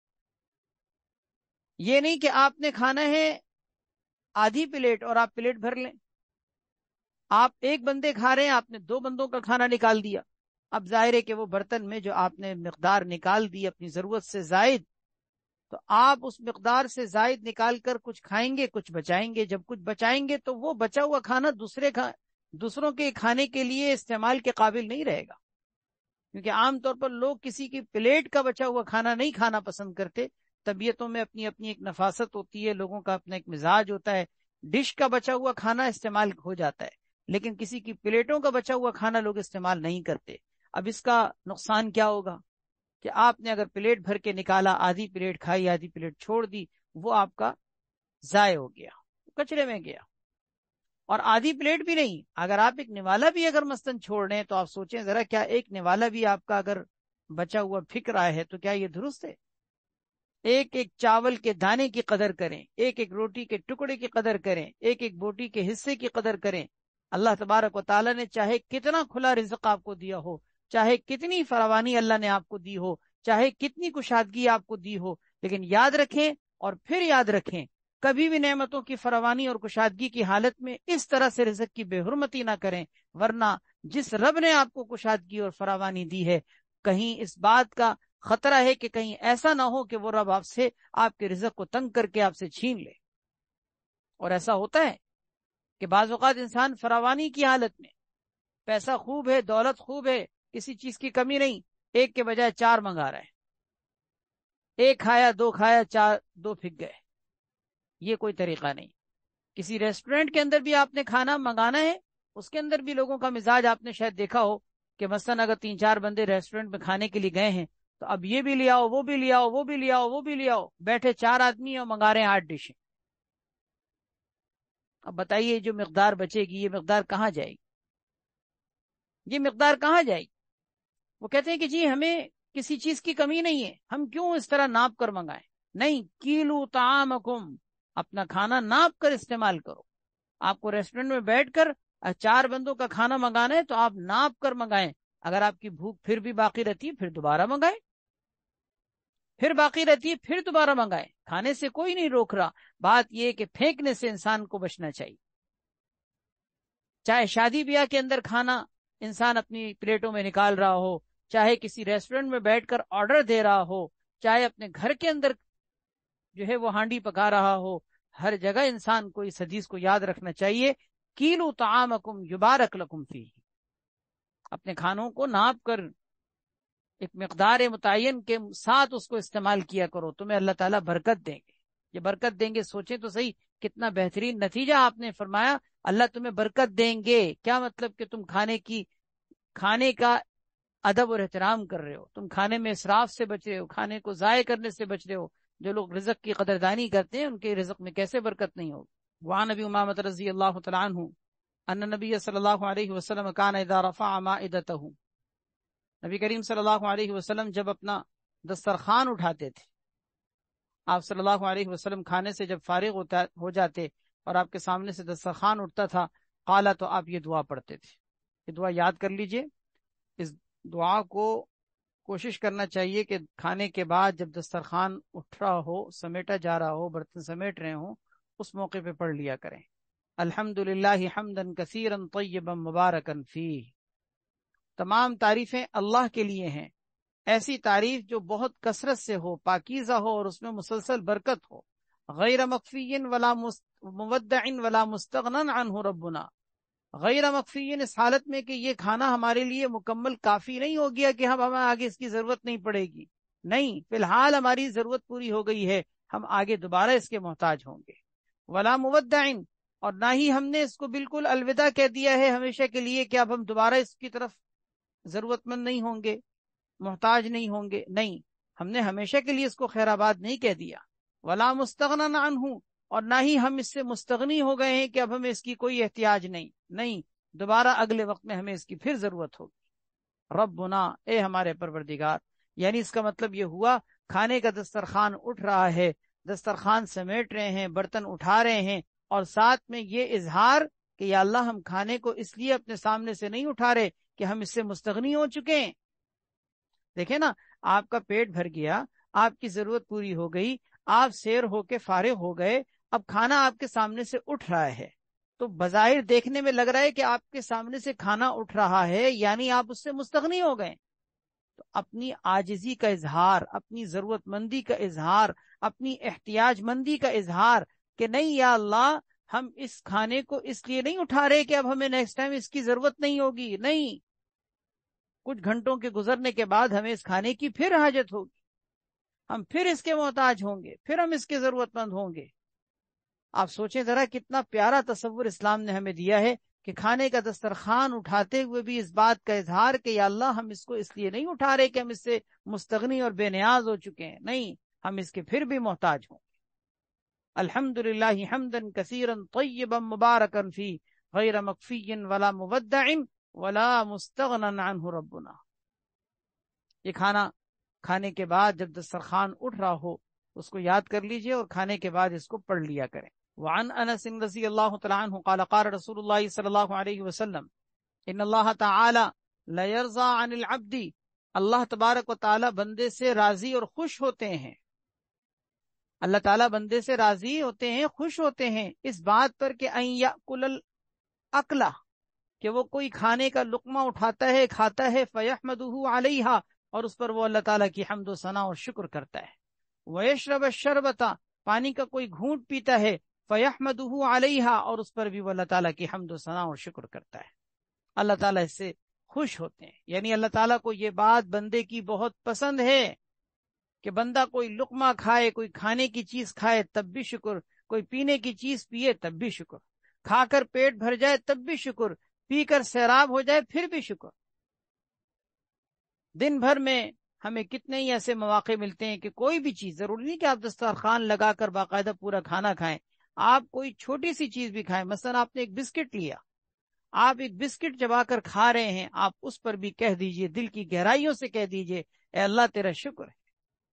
یہ نہیں کہ آپ نے کھانا ہے آدھی پلیٹ اور آپ پلیٹ بھر لیں، آپ ایک بندے کھا رہے ہیں، آپ نے 2 بندوں کا کھانا نکال دیا، اب ظاہر ہے کہ وہ برتن میں جو آپ نے مقدار نکال دی اپنی ضرورت سے زائد، تو آپ اس مقدار سے زائد نکال کر کچھ کھائیں گے، کچھ بچائیں گے۔ جب کچھ بچائیں گے تو وہ بچا ہوا کھانا دوسروں کے کھانے کے لیے استعمال کے قابل نہیں رہے گا، کیونکہ عام طور پر لوگ کسی کی پلیٹ کا بچا ہوا کھانا نہیں کھانا پسند کرتے، طبیعتوں میں اپنی اپنی ایک نفاست ہوتی ہے، لوگوں کا اپنا ایک مزاج ہوتا ہے، ڈش کا بچا ہوا کھانا استعمال ہو جاتا ہے، لیکن کسی کی پلیٹوں کا بچا ہوا کھانا لوگ استعمال نہیں کرتے۔ اب اس کا نقصان کیا ہوگا کہ آپ نے اگر پلیٹ بھر کے نکالا، آدھی پلیٹ کھائی، آدھی پلیٹ چھوڑ دی، وہ آپ کا ضائع ہو گیا، کچرے میں گیا۔ اور آدھی پلیٹ بھی نہیں، اگر آپ ایک نوالا بھی اگر مثلاً چھوڑ رہے ہیں تو آپ سوچیں ذرا، کیا ایک نوالا بھی آپ کا اگر بچا ہوا پھک رہا ہے تو کیا یہ درست ہے؟ ایک ایک چاول کے دانے کی قدر کریں، ایک ایک روٹی کے ٹکڑے کی قدر کریں، ایک ایک بوٹی کے حصے کی قدر کریں۔ اللہ تبارک و تعالیٰ نے چاہے کتنا کھلا رزق آپ کو دیا ہو، چاہے کتنی فراوانی اللہ نے آپ کو دی ہو، چاہے کتنی کشادگی آپ کو دی ہو، لیکن یاد رکھیں اور پھر یاد رکھیں، کبھی بھی نعمتوں کی فراوانی اور کشادگی کی حالت میں اس طرح سے رزق کی بے حرمتی نہ کریں، ورنہ جس رب نے آپ کو کشادگی اور فراوانی دی ہے، کہیں اس بات کا خطرہ ہے کہ کہیں ایسا نہ ہو کہ وہ رب آپ کے رزق کو تنگ کر کے آپ سے چھین لے۔ اور ایسا ہوتا ہے کہ بعض اوقات انسان فراوانی کی حالت میں، پیسہ خوب ہے، دولت خوب ہے، کسی چیز کی کمی نہیں، ایک کے بجائے 4 منگا رہا ہے، ایک کھایا، 2 کھایا، 4، 2 پھک گئے۔ یہ کوئی طریقہ نہیں۔ کسی ریسٹورینٹ کے اندر بھی آپ نے کھانا منگانا ہے، اس کے اندر بھی لوگوں کا مزاج آپ نے شاید دیکھا ہو کہ مثلاً اگر 3-4 بندے ریسٹورینٹ میں کھانے کے لیے گئے ہیں تو اب یہ بھی لے آؤ، وہ بھی لے آؤ، وہ بھی لے آؤ، وہ بھی لے آؤ، بیٹھے 4 آدمی اور منگا رہے ہیں 8 ڈشیں۔ اب بتائیے جو مقدار بچے گی یہ مقدار کہاں جائے گی؟ یہ مقدار کہاں جائے گی؟ وہ کہتے ہیں کہ جی ہمیں کسی چیز کی کمی نہیں ہے، ہم کیوں اس طرح ناپ کر منگائیں؟ نہیں، کیلو طعامکم، اپنا کھانا ناپ کر استعمال کرو۔ آپ کو ریسٹورینٹ میں بیٹھ کر 4 بندوں کا کھانا منگانا ہے تو آپ ناپ کر منگائیں، اگر آپ کی بھوک پھر بھی باقی رہتی ہے پھر دوبارہ منگائیں، پھر باقی رہتی ہے پھر دوبارہ منگائیں، کھانے سے کوئی نہیں روک رہا، بات یہ کہ پھینکنے سے انسان کو بچنا چاہیے۔ چاہے شادی بیاہ کے اندر کھانا انسان اپنی پلیٹوں میں نکال رہا ہو، چاہے کسی ریسٹورینٹ میں بیٹھ کر آرڈر دے رہا ہو، چاہے اپنے گھر کے اندر جو ہے وہ ہانڈی پکا رہا ہو، ہر جگہ انسان کو اس حدیث کو یاد رکھنا چاہیے، کیلو طعامکم یبارک لکم فیہ، اپنے کھانوں کو ناپ کر ایک مقدار متعین کے ساتھ اس کو استعمال کیا کرو، تمہیں اللہ تعالیٰ برکت دیں گے۔ یہ برکت دیں گے، سوچیں تو صحیح کتنا بہترین نتیجہ آپ نے فرمایا، اللہ تمہیں برکت دیں گے، کیا مطلب کہ تم کھانے کا ادب اور احترام کر رہے ہو، تم کھانے میں اسراف سے بچ رہے ہو، کھانے کو ضائع کرنے سے بچ رہے ہو۔ جو لوگ رزق کی قدردانی کرتے ہیں ان کے رزق میں کیسے برکت نہیں ہوگی۔ وعن ابی امامۃ رضی اللہ تعالی عنہ ان نبی صلی اللہ علیہ وسلم کان اذا رفع مائدتہ، نبی کریم صلی اللہ علیہ وسلم جب اپنا دسترخوان اٹھاتے تھے، آپ صلی اللہ علیہ وسلم کھانے سے جب فارغ ہو جاتے اور آپ کے سامنے سے دسترخوان اٹھتا تھا، قالا، تو آپ یہ دعا پڑھتے تھے۔ یہ دعا یاد کر لیجئے، اس دعا کو کوشش کرنا چاہیے کہ کھانے کے بعد جب دسترخوان اٹھ رہا ہو، سمیٹا جا رہا ہو، برتن سمیٹ رہے ہوں، اس موقع پہ پڑھ لیا کریں۔ الحمدللہ حمدا کثیرا طیبا مبارکا فیہ، تمام تعریفیں اللہ کے لیے ہیں، ایسی تعریف جو بہت کثرت سے ہو، پاکیزہ ہو اور اس میں مسلسل برکت ہو۔ غیر مکفی ولا مودع ولا مستغنن عنہ ربنا، غیر مکفی اس حالت میں کہ یہ کھانا ہمارے لیے مکمل کافی نہیں ہو گیا کہ ہمیں آگے اس کی ضرورت نہیں پڑے گی، نہیں، فی الحال ہماری ضرورت پوری ہو گئی ہے، ہم آگے دوبارہ اس کے محتاج ہوں گے۔ ولا مودع، اور نہ ہی ہم نے اس کو بالکل الوداع کہہ دیا ہے ہمیشہ کے لیے کہ اب ہم دوبارہ اس کی طرف ضرورت مند نہیں ہوں گے، محتاج نہیں ہوں گے، نہیں، ہم نے ہمیشہ کے لیے اس کو خیر آباد نہیں کہہ دیا۔ ولا مستغنن عنہ، اور نہ ہی ہم اس سے مستغنی ہو گئے ہیں کہ اب ہمیں اس کی کوئی احتیاج نہیں، نہیں، دوبارہ اگلے وقت میں ہمیں اس کی پھر ضرورت ہوگی۔ ربنا، اے ہمارے پروردگار، یعنی اس کا مطلب یہ ہوا کھانے کا دسترخوان اٹھ رہا ہے، دسترخوان سمیٹ رہے ہیں، برتن اٹھا رہے ہیں، اور ساتھ میں یہ اظہار کہ یا اللہ ہم کھانے کو اس لیے اپنے سامنے سے نہیں اٹھا رہے کہ ہم اس سے مستغنی ہو چکے ہیں۔ دیکھیں نا، آپ کا پیٹ بھر گیا، آپ کی ضرورت پوری ہو گئی، آپ سیر ہو کے فارغ ہو گئے، اب کھانا آپ کے سامنے سے اٹھ رہا ہے، تو بظاہر دیکھنے میں لگ رہا ہے کہ آپ کے سامنے سے کھانا اٹھ رہا ہے، یعنی آپ اس سے مستغنی ہو گئے۔ تو اپنی عاجزی کا اظہار، اپنی ضرورت مندی کا اظہار، اپنی احتیاج مندی کا اظہار کہ نہیں یا اللہ، ہم اس کھانے کو اس لیے نہیں اٹھا رہے کہ اب ہمیں نیکسٹ ٹائم اس کی ضرورت نہیں ہوگی، نہیں، کچھ گھنٹوں کے گزرنے کے بعد ہمیں اس کھانے کی پھر حاجت ہوگی، ہم پھر اس کے محتاج ہوں گے، پھر ہم اس کے ضرورت مند ہوں گے۔ آپ سوچیں ذرا کتنا پیارا تصور اسلام نے ہمیں دیا ہے کہ کھانے کا دسترخوان اٹھاتے ہوئے بھی اس بات کا اظہار کہ یا اللہ ہم اس کو اس لیے نہیں اٹھا رہے کہ ہم اس سے مستغنی اور بے نیاز ہو چکے ہیں، نہیں، ہم اس کے پھر بھی محتاج ہوں گے۔ الحمدللہ حمدا کثیرا طیبا مبارکا فیہ غیر مکفی ولا مودع ولا مستغنن عنہ ربنا۔ یہ کھانا کھانے کے بعد جب دسترخوان اٹھ رہا ہو اس کو یاد کر لیجئے اور کھانے کے بعد اس کو پڑھ لیا کریں۔ وعن انس رضی اللہ تعالی عنہ قال قال رسول اللہ صلی اللہ علیہ وسلم ان اللہ تعالی لیرضى عن العبد، اللہ تبارک و تعالی بندے سے راضی اور خوش ہوتے ہیں، اللہ تعالیٰ بندے سے راضی ہوتے ہیں، خوش ہوتے ہیں اس بات پر کہ ان یأکل الاکلہ، کہ وہ کوئی کھانے کا لقمہ اٹھاتا ہے، کھاتا ہے، فیحمدہ علیہا، اور اس پر وہ اللہ تعالیٰ کی حمد و ثنا اور شکر کرتا ہے، ویشرب الشربۃ، پانی کا کوئی گھونٹ پیتا ہے، فیحمدہ علیہا، اور اس پر بھی وہ اللہ تعالیٰ کی حمد و ثنا اور شکر کرتا ہے، اللہ تعالیٰ اس سے خوش ہوتے ہیں۔ یعنی اللہ تعالیٰ کو یہ بات بندے کی بہت پسند ہے کہ بندہ کوئی لقمہ کھائے، کوئی کھانے کی چیز کھائے تب بھی شکر، کوئی پینے کی چیز پیے تب بھی شکر، کھا کر پیٹ بھر جائے تب بھی شکر، پی کر سیراب ہو جائے پھر بھی شکر۔ دن بھر میں ہمیں کتنے ہی ایسے مواقع ملتے ہیں کہ کوئی بھی چیز، ضروری نہیں کہ آپ دسترخوان لگا کر باقاعدہ پورا کھانا کھائیں، آپ کوئی چھوٹی سی چیز بھی کھائیں، مثلا آپ نے ایک بسکٹ لیا، آپ ایک بسکٹ چبا کر کھا رہے ہیں، آپ اس پر بھی کہہ دیجئے، دل کی گہرائیوں سے کہہ دیجئے اے اللہ تیرا شکر ہے،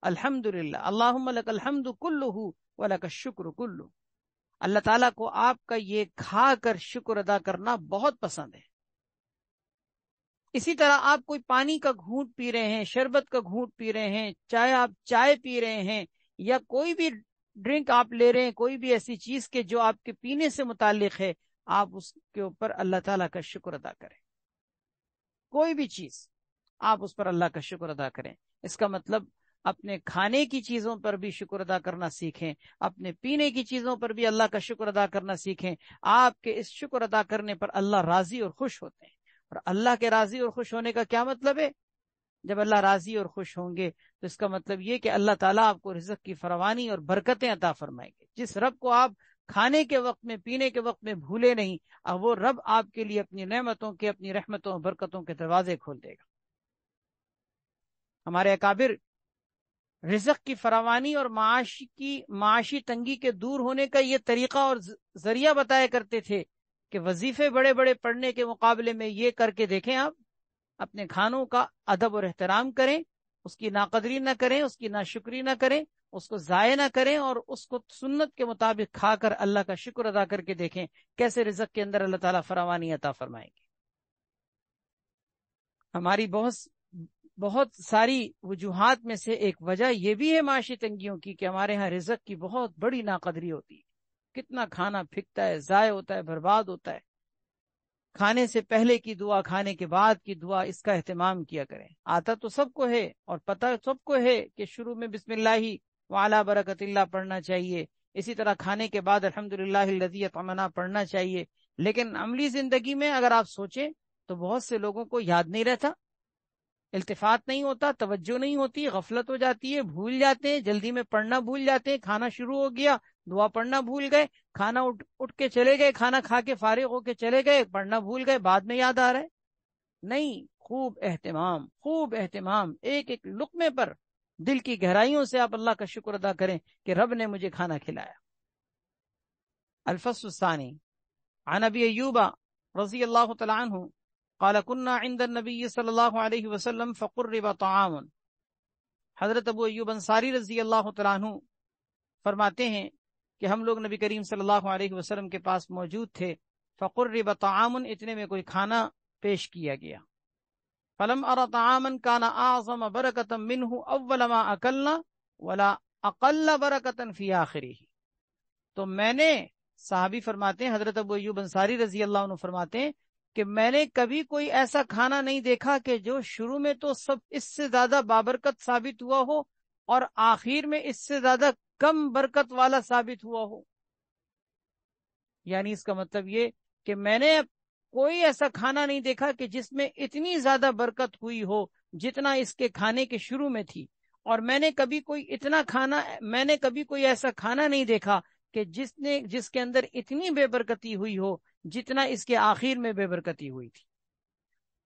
الحمدللہ، اللہم لک الحمد کلہ ولک الشکر کلہ۔ اللہ تعالیٰ کو آپ کا یہ کھا کر شکر ادا کرنا بہت پسند ہے۔ اسی طرح آپ کوئی پانی کا گھونٹ پی رہے ہیں، شربت کا گھونٹ پی رہے ہیں، چاہے آپ چائے پی رہے ہیں یا کوئی بھی ڈرنک آپ لے رہے ہیں، کوئی بھی ایسی چیز کے جو آپ کے پینے سے متعلق ہے، آپ اس کے اوپر اللہ تعالیٰ کا شکر ادا کریں، کوئی بھی چیز آپ اس پر اللہ کا شکر ادا کریں۔ اس کا مطلب اپنے کھانے کی چیزوں پر بھی شکر ادا کرنا سیکھیں، اپنے پینے کی چیزوں پر بھی اللہ کا شکر ادا کرنا سیکھیں۔ آپ کے اس شکر ادا کرنے پر اللہ راضی اور خوش ہوتے ہیں۔ اور اللہ کے راضی اور خوش ہونے کا کیا مطلب ہے؟ جب اللہ راضی اور خوش ہوں گے تو اس کا مطلب یہ کہ اللہ تعالیٰ آپ کو رزق کی فراوانی اور برکتیں عطا فرمائیں گے۔ جس رب کو آپ کھانے کے وقت میں، پینے کے وقت میں بھولے نہیں، اب وہ رب آپ کے لیے اپنی نعمتوں کے، اپنی رحمتوں اور برکتوں کے دروازے کھول دے گا۔ ہمارے اکابر رزق کی فراوانی اور معاشی تنگی کے دور ہونے کا یہ طریقہ اور ذریعہ بتایا کرتے تھے کہ وظیفے بڑے بڑے پڑھنے کے مقابلے میں یہ کر کے دیکھیں، آپ اپنے کھانوں کا ادب اور احترام کریں، اس کی ناقدری نہ کریں، اس کی ناشکری نہ کریں، اس کو ضائع نہ کریں، اور اس کو سنت کے مطابق کھا کر اللہ کا شکر ادا کر کے دیکھیں کیسے رزق کے اندر اللہ تعالیٰ فراوانی عطا فرمائیں گے۔ ہماری بہت ساری وجوہات میں سے ایک وجہ یہ بھی ہے معاشی تنگیوں کی کہ ہمارے ہاں رزق کی بہت بڑی ناقدری ہوتی ہے، کتنا کھانا پھکتا ہے، ضائع ہوتا ہے، برباد ہوتا ہے۔ کھانے سے پہلے کی دعا، کھانے کے بعد کی دعا، اس کا اہتمام کیا کریں۔ آتا تو سب کو ہے اور پتہ سب کو ہے کہ شروع میں بسم اللہ وعلی برکت اللہ پڑھنا چاہیے، اسی طرح کھانے کے بعد الحمدللہ الذی اطعمنا پڑھنا چاہیے، لیکن عملی زندگی میں اگر آپ سوچیں تو بہت سے لوگوں کو یاد نہیں رہتا، التفات نہیں ہوتا، توجہ نہیں ہوتی، غفلت ہو جاتی ہے، بھول جاتے ہیں، جلدی میں پڑھنا بھول جاتے ہیں، کھانا شروع ہو گیا دعا پڑھنا بھول گئے، کھانا اٹھ کے چلے گئے، کھانا کھا کے فارغ ہو کے چلے گئے، پڑھنا بھول گئے، بعد میں یاد آ رہا ہے۔ نہیں، خوب اہتمام ایک ایک لقمے پر دل کی گہرائیوں سے آپ اللہ کا شکر ادا کریں کہ رب نے مجھے کھانا کھلایا۔ الفصل الثانی عن ابی ایوب رضی اللہ تعالی عنہ قال كنا عند النبی صلی اللہ علیہ وسلم فقرب طعام۔ حضرت ابو ایوب انصاری رضی اللہ تعالیٰ عنہ فرماتے ہیں کہ ہم لوگ نبی کریم صلی اللہ علیہ وسلم کے پاس موجود تھے، فقرب طعام، اتنے میں کوئی کھانا پیش کیا گیا، فلم ارى طعاما كان اعظم برکۃ منه اول ما اکلنا ولا اقل برکۃ فی آخرہ۔ تو میں نے، صحابی فرماتے ہیں حضرت ابو ایوب انصاری رضی اللہ عنہ فرماتے ہیں کہ میں نے کبھی کوئی ایسا کھانا نہیں دیکھا کہ جو شروع میں تو سب اس سے زیادہ بابرکت ثابت ہوا ہو اور آخر میں اس سے زیادہ کم برکت والا ثابت ہوا ہو۔ یعنی اس کا مطلب یہ کہ میں نے کوئی ایسا کھانا نہیں دیکھا کہ جس میں اتنی زیادہ برکت ہوئی ہو جتنا اس کے کھانے کے شروع میں تھی، اور میں نے کبھی کوئی ایسا کھانا نہیں دیکھا کہ جس کے اندر اتنی بے برکتی ہوئی ہو جتنا اس کے آخر میں بے برکتی ہوئی تھی۔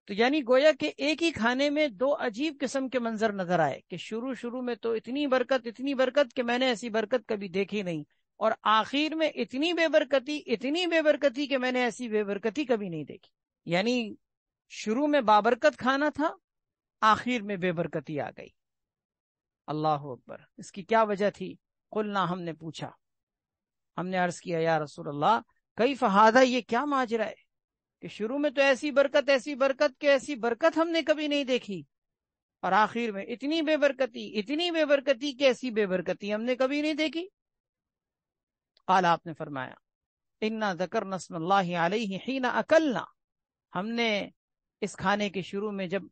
تو یعنی گویا کہ ایک ہی کھانے میں دو عجیب قسم کے منظر نظر آئے کہ شروع میں تو اتنی برکت کہ میں نے ایسی برکت کبھی دیکھی نہیں، اور آخر میں اتنی بے برکتی کہ میں نے ایسی بے برکتی کبھی نہیں دیکھی۔ یعنی شروع میں بابرکت کھانا تھا، آخر میں بے برکتی آ گئی۔ اللہ اکبر! اس کی کیا وجہ تھی؟ قلنا، ہم نے پوچھا، ہم نے عرض کیا یا رسول اللہ کیف ھذا، یہ کیا ماجرا ہے کہ شروع میں تو ایسی برکت کہ ایسی برکت ہم نے کبھی نہیں دیکھی، اور آخر میں اتنی بے برکتی کہ ایسی بے برکتی ہم نے کبھی نہیں دیکھی۔ قال، آپ نے فرمایا، انا ذکرنا اسم اللہ علیہ حین اکلنا، ہم نے اس کھانے کے شروع میں جب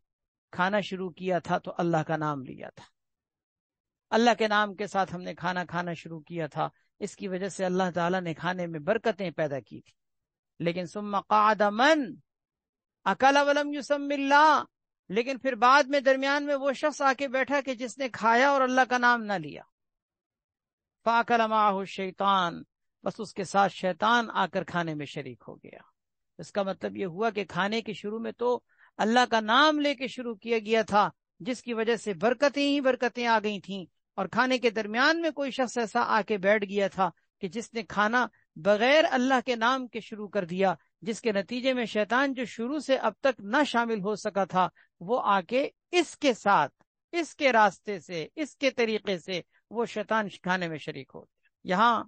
کھانا شروع کیا تھا تو اللہ کا نام لیا تھا، اللہ کے نام کے ساتھ ہم نے کھانا شروع کیا تھا، اس کی وجہ سے اللہ تعالیٰ نے کھانے میں برکتیں پیدا کی تھی۔ لیکن ثم قعد من اکل ولم یسم اللہ، لیکن پھر بعد میں درمیان میں وہ شخص آ کے بیٹھا کہ جس نے کھایا اور اللہ کا نام نہ لیا، فاکل معہ الشیطان، بس اس کے ساتھ شیطان آ کر کھانے میں شریک ہو گیا۔ اس کا مطلب یہ ہوا کہ کھانے کے شروع میں تو اللہ کا نام لے کے شروع کیا گیا تھا، جس کی وجہ سے برکتیں آ گئی تھیں، اور کھانے کے درمیان میں کوئی شخص ایسا آ کے بیٹھ گیا تھا کہ جس نے کھانا بغیر اللہ کے نام کے شروع کر دیا، جس کے نتیجے میں شیطان جو شروع سے اب تک نہ شامل ہو سکا تھا، وہ آ کے اس کے ساتھ، اس کے راستے سے، اس کے طریقے سے وہ شیطان کھانے میں شریک ہو گیا۔ یہاں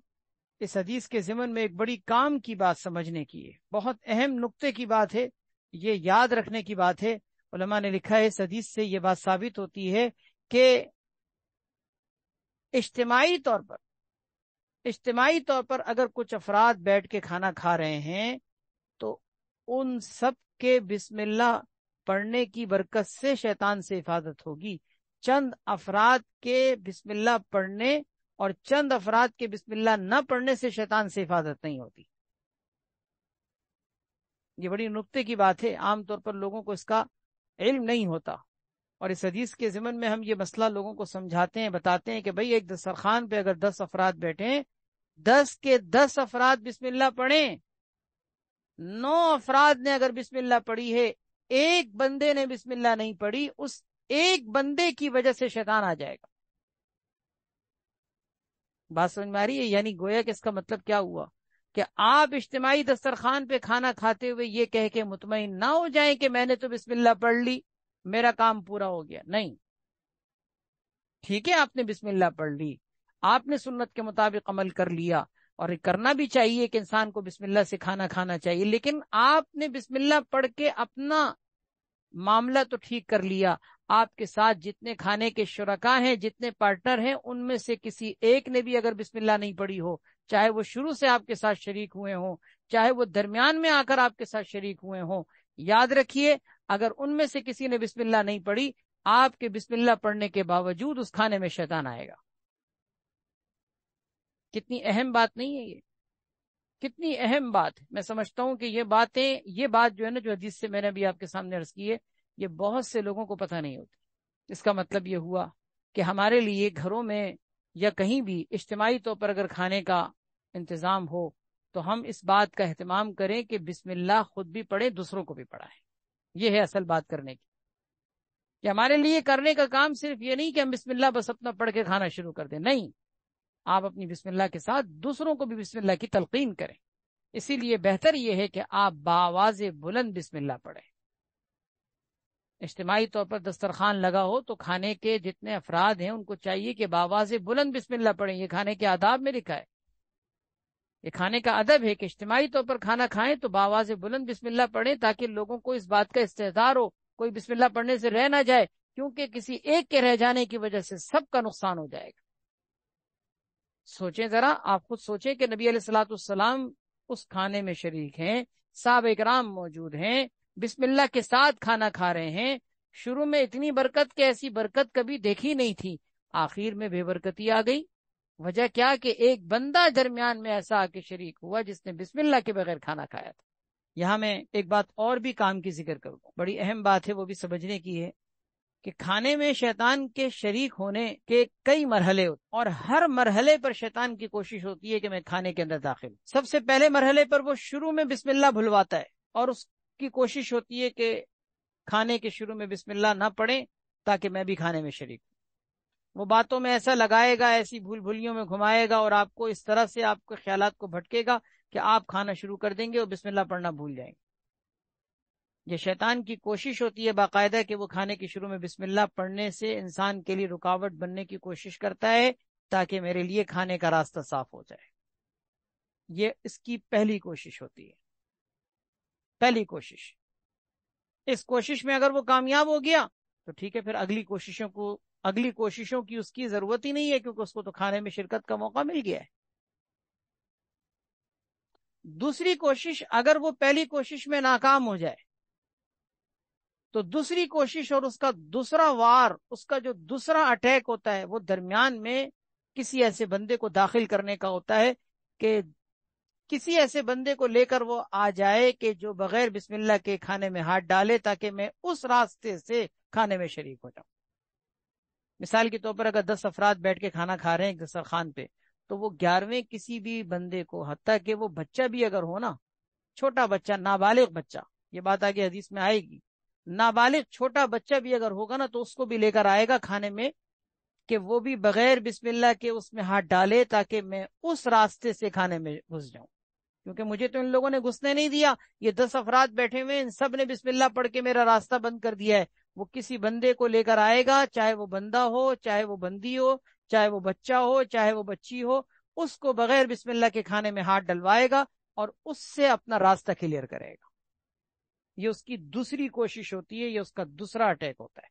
اس حدیث کے ضمن میں ایک بڑی کام کی بات سمجھنے کی ہے، بہت اہم نقطے کی بات ہے، یہ یاد رکھنے کی بات ہے۔ علماء نے لکھا ہے اس حدیث سے یہ بات ثابت ہوتی ہے کہ اجتماعی طور پر اگر کچھ افراد بیٹھ کے کھانا کھا رہے ہیں تو ان سب کے بسم اللہ پڑھنے کی برکت سے شیطان سے حفاظت ہوگی۔ چند افراد کے بسم اللہ پڑھنے اور چند افراد کے بسم اللہ نہ پڑھنے سے شیطان سے حفاظت نہیں ہوتی۔ یہ بڑی نکتے کی بات ہے، عام طور پر لوگوں کو اس کا علم نہیں ہوتا، اور اس حدیث کے ضمن میں ہم یہ مسئلہ لوگوں کو سمجھاتے ہیں، بتاتے ہیں کہ بھئی ایک دسترخوان پہ اگر 10 افراد بیٹھیں، 10 کے 10 افراد بسم اللہ پڑھیں، 9 افراد نے اگر بسم اللہ پڑھی ہے، ایک بندے نے بسم اللہ نہیں پڑھی، اس ایک بندے کی وجہ سے شیطان آ جائے گا. بات سمجھ میں آ رہی ہے؟ یعنی گویا کہ اس کا مطلب کیا ہوا کہ آپ اجتماعی دسترخوان پہ کھانا کھاتے ہوئے یہ کہہ کے مطمئن نہ ہو جائیں کہ میں نے تو بسم اللہ پڑھ لی، میرا کام پورا ہو گیا. نہیں، ٹھیک ہے آپ نے بسم اللہ پڑھ لی، آپ نے سنت کے مطابق عمل کر لیا، اور کرنا بھی چاہیے کہ انسان کو بسم اللہ سے کھانا کھانا چاہیے، لیکن آپ نے بسم اللہ پڑھ کے اپنا معاملہ تو ٹھیک کر لیا. آپ کے ساتھ جتنے کھانے کے شرکا ہیں، جتنے پارٹنر ہیں، ان میں سے کسی ایک نے بھی اگر بسم اللہ نہیں پڑھی ہو، چاہے وہ شروع سے آپ کے ساتھ شریک ہوئے ہوں، چاہے وہ درمیان میں آ کر آپ کے ساتھ شریک ہوئے ہوں، یاد رکھیے اگر ان میں سے کسی نے بسم اللہ نہیں پڑھی، آپ کے بسم اللہ پڑھنے کے باوجود اس کھانے میں شیطان آئے گا. کتنی اہم بات نہیں ہے یہ؟ کتنی اہم بات ہے. میں سمجھتا ہوں کہ یہ بات جو ہے نا، جو حدیث سے میں نے ابھی آپ کے سامنے عرض کی ہے، یہ بہت سے لوگوں کو پتہ نہیں ہوتی. اس کا مطلب یہ ہوا کہ ہمارے لیے گھروں میں یا کہیں بھی اجتماعی طور پر اگر کھانے کا انتظام ہو تو ہم اس بات کا اہتمام کریں کہ بسم اللہ خود بھی پڑھیں، دوسروں کو بھی پڑھائیں. یہ ہے اصل بات کرنے کی، کہ ہمارے لیے کرنے کا کام صرف یہ نہیں کہ ہم بسم اللہ بس اپنا پڑھ کے کھانا شروع کر دیں. نہیں، آپ اپنی بسم اللہ کے ساتھ دوسروں کو بھی بسم اللہ کی تلقین کریں. اسی لیے بہتر یہ ہے کہ آپ بآواز بلند بسم اللہ پڑھیں. اجتماعی طور پر دسترخوان لگا ہو تو کھانے کے جتنے افراد ہیں ان کو چاہیے کہ بآواز بلند بسم اللہ پڑھیں. یہ کھانے کے آداب میں لکھا ہے، یہ کھانے کا ادب ہے کہ اجتماعی طور پر کھانا کھائیں تو بآواز بلند بسم اللہ پڑھیں، تاکہ لوگوں کو اس بات کا استحضار ہو، کوئی بسم اللہ پڑھنے سے رہ نہ جائے، کیونکہ کسی ایک کے رہ جانے کی وجہ سے سب کا نقصان ہو جائے گا. سوچیں ذرا، آپ خود سوچیں کہ نبی علیہ الصلوۃ والسلام اس کھانے میں شریک ہیں، صحابہ کرام موجود ہیں، بسم اللہ کے ساتھ کھانا کھا رہے ہیں. شروع میں اتنی برکت کہ ایسی برکت کبھی دیکھی نہیں تھی، آخر میں بے برکتی آ گئی. وجہ کیا کہ ایک بندہ درمیان میں ایسا آ کے شریک ہوا جس نے بسم اللہ کے بغیر کھانا کھایا تھا. یہاں میں ایک بات اور بھی کام کی ذکر کروں، بڑی اہم بات ہے، وہ بھی سمجھنے کی ہے کہ کھانے میں شیطان کے شریک ہونے کے کئی مرحلے ہوتے، اور ہر مرحلے پر شیطان کی کوشش ہوتی ہے کہ میں کھانے کے اندر داخل ہوں. سب سے پہلے مرحلے پر وہ شروع میں بسم اللہ بھلواتا ہے، اور اس کی کوشش ہوتی ہے کہ کھانے کے شروع میں بسم اللہ نہ پڑھیں تاکہ میں بھی کھانے میں شریک ہوں. وہ باتوں میں ایسا لگائے گا، ایسی بھول بھولیوں میں گھمائے گا، اور آپ کو اس طرح سے آپ کے خیالات کو بھٹکے گا کہ آپ کھانا شروع کر دیں گے اور بسم اللہ پڑھنا بھول جائیں گے. یہ شیطان کی کوشش ہوتی ہے باقاعدہ کہ وہ کھانے کے شروع میں بسم اللہ پڑھنے سے انسان کے لیے رکاوٹ بننے کی کوشش کرتا ہے تاکہ میرے لیے کھانے کا راستہ صاف ہو جائے. یہ اس کی پہلی کوشش ہوتی ہے، پہلی کوشش. اس کوشش میں اگر وہ کامیاب ہو گیا تو ٹھیک ہے، پھر اگلی کوششوں کی اس کی ضرورت ہی نہیں ہے، کیونکہ اس کو تو کھانے میں شرکت کا موقع مل گیا ہے. دوسری کوشش، اگر وہ پہلی کوشش میں ناکام ہو جائے تو دوسری کوشش اور اس کا دوسرا وار، اس کا جو دوسرا اٹیک ہوتا ہے، وہ درمیان میں کسی ایسے بندے کو داخل کرنے کا ہوتا ہے کہ کسی ایسے بندے کو لے کر وہ آ جائے کہ جو بغیر بسم اللہ کے کھانے میں ہاتھ ڈالے، تاکہ میں اس راستے سے کھانے میں شریک ہو جاؤں. مثال کے طور پر اگر 10 افراد بیٹھ کے کھانا کھا رہے ہیں ایک دسترخوان پہ، تو وہ 11ویں کسی بھی بندے کو، حتیٰ کہ وہ بچہ بھی اگر ہو نا، چھوٹا بچہ، نابالغ بچہ، یہ بات آگے حدیث میں آئے گی، نابالغ چھوٹا بچہ بھی اگر ہوگا نا تو اس کو بھی لے کر آئے گا کھانے میں، کہ وہ بھی بغیر بسم اللہ کے اس میں ہاتھ ڈالے تاکہ میں اس راستے سے کھانے میں گھس جاؤں. کیونکہ مجھے تو ان لوگوں نے گھسنے نہیں دیا، یہ 10 افراد بیٹھے ہوئے، ان سب نے بسم اللہ پڑھ کے میرا راستہ بند کر دیا ہے. وہ کسی بندے کو لے کر آئے گا، چاہے وہ بندہ ہو، چاہے وہ بندی ہو، چاہے وہ بچہ ہو، چاہے وہ بچی ہو، اس کو بغیر بسم اللہ کے کھانے میں ہاتھ ڈلوائے گا اور اس سے اپنا راستہ کلیئر کرے گا. یہ اس کی دوسری کوشش ہوتی ہے، یہ اس کا دوسرا اٹیک ہوتا ہے.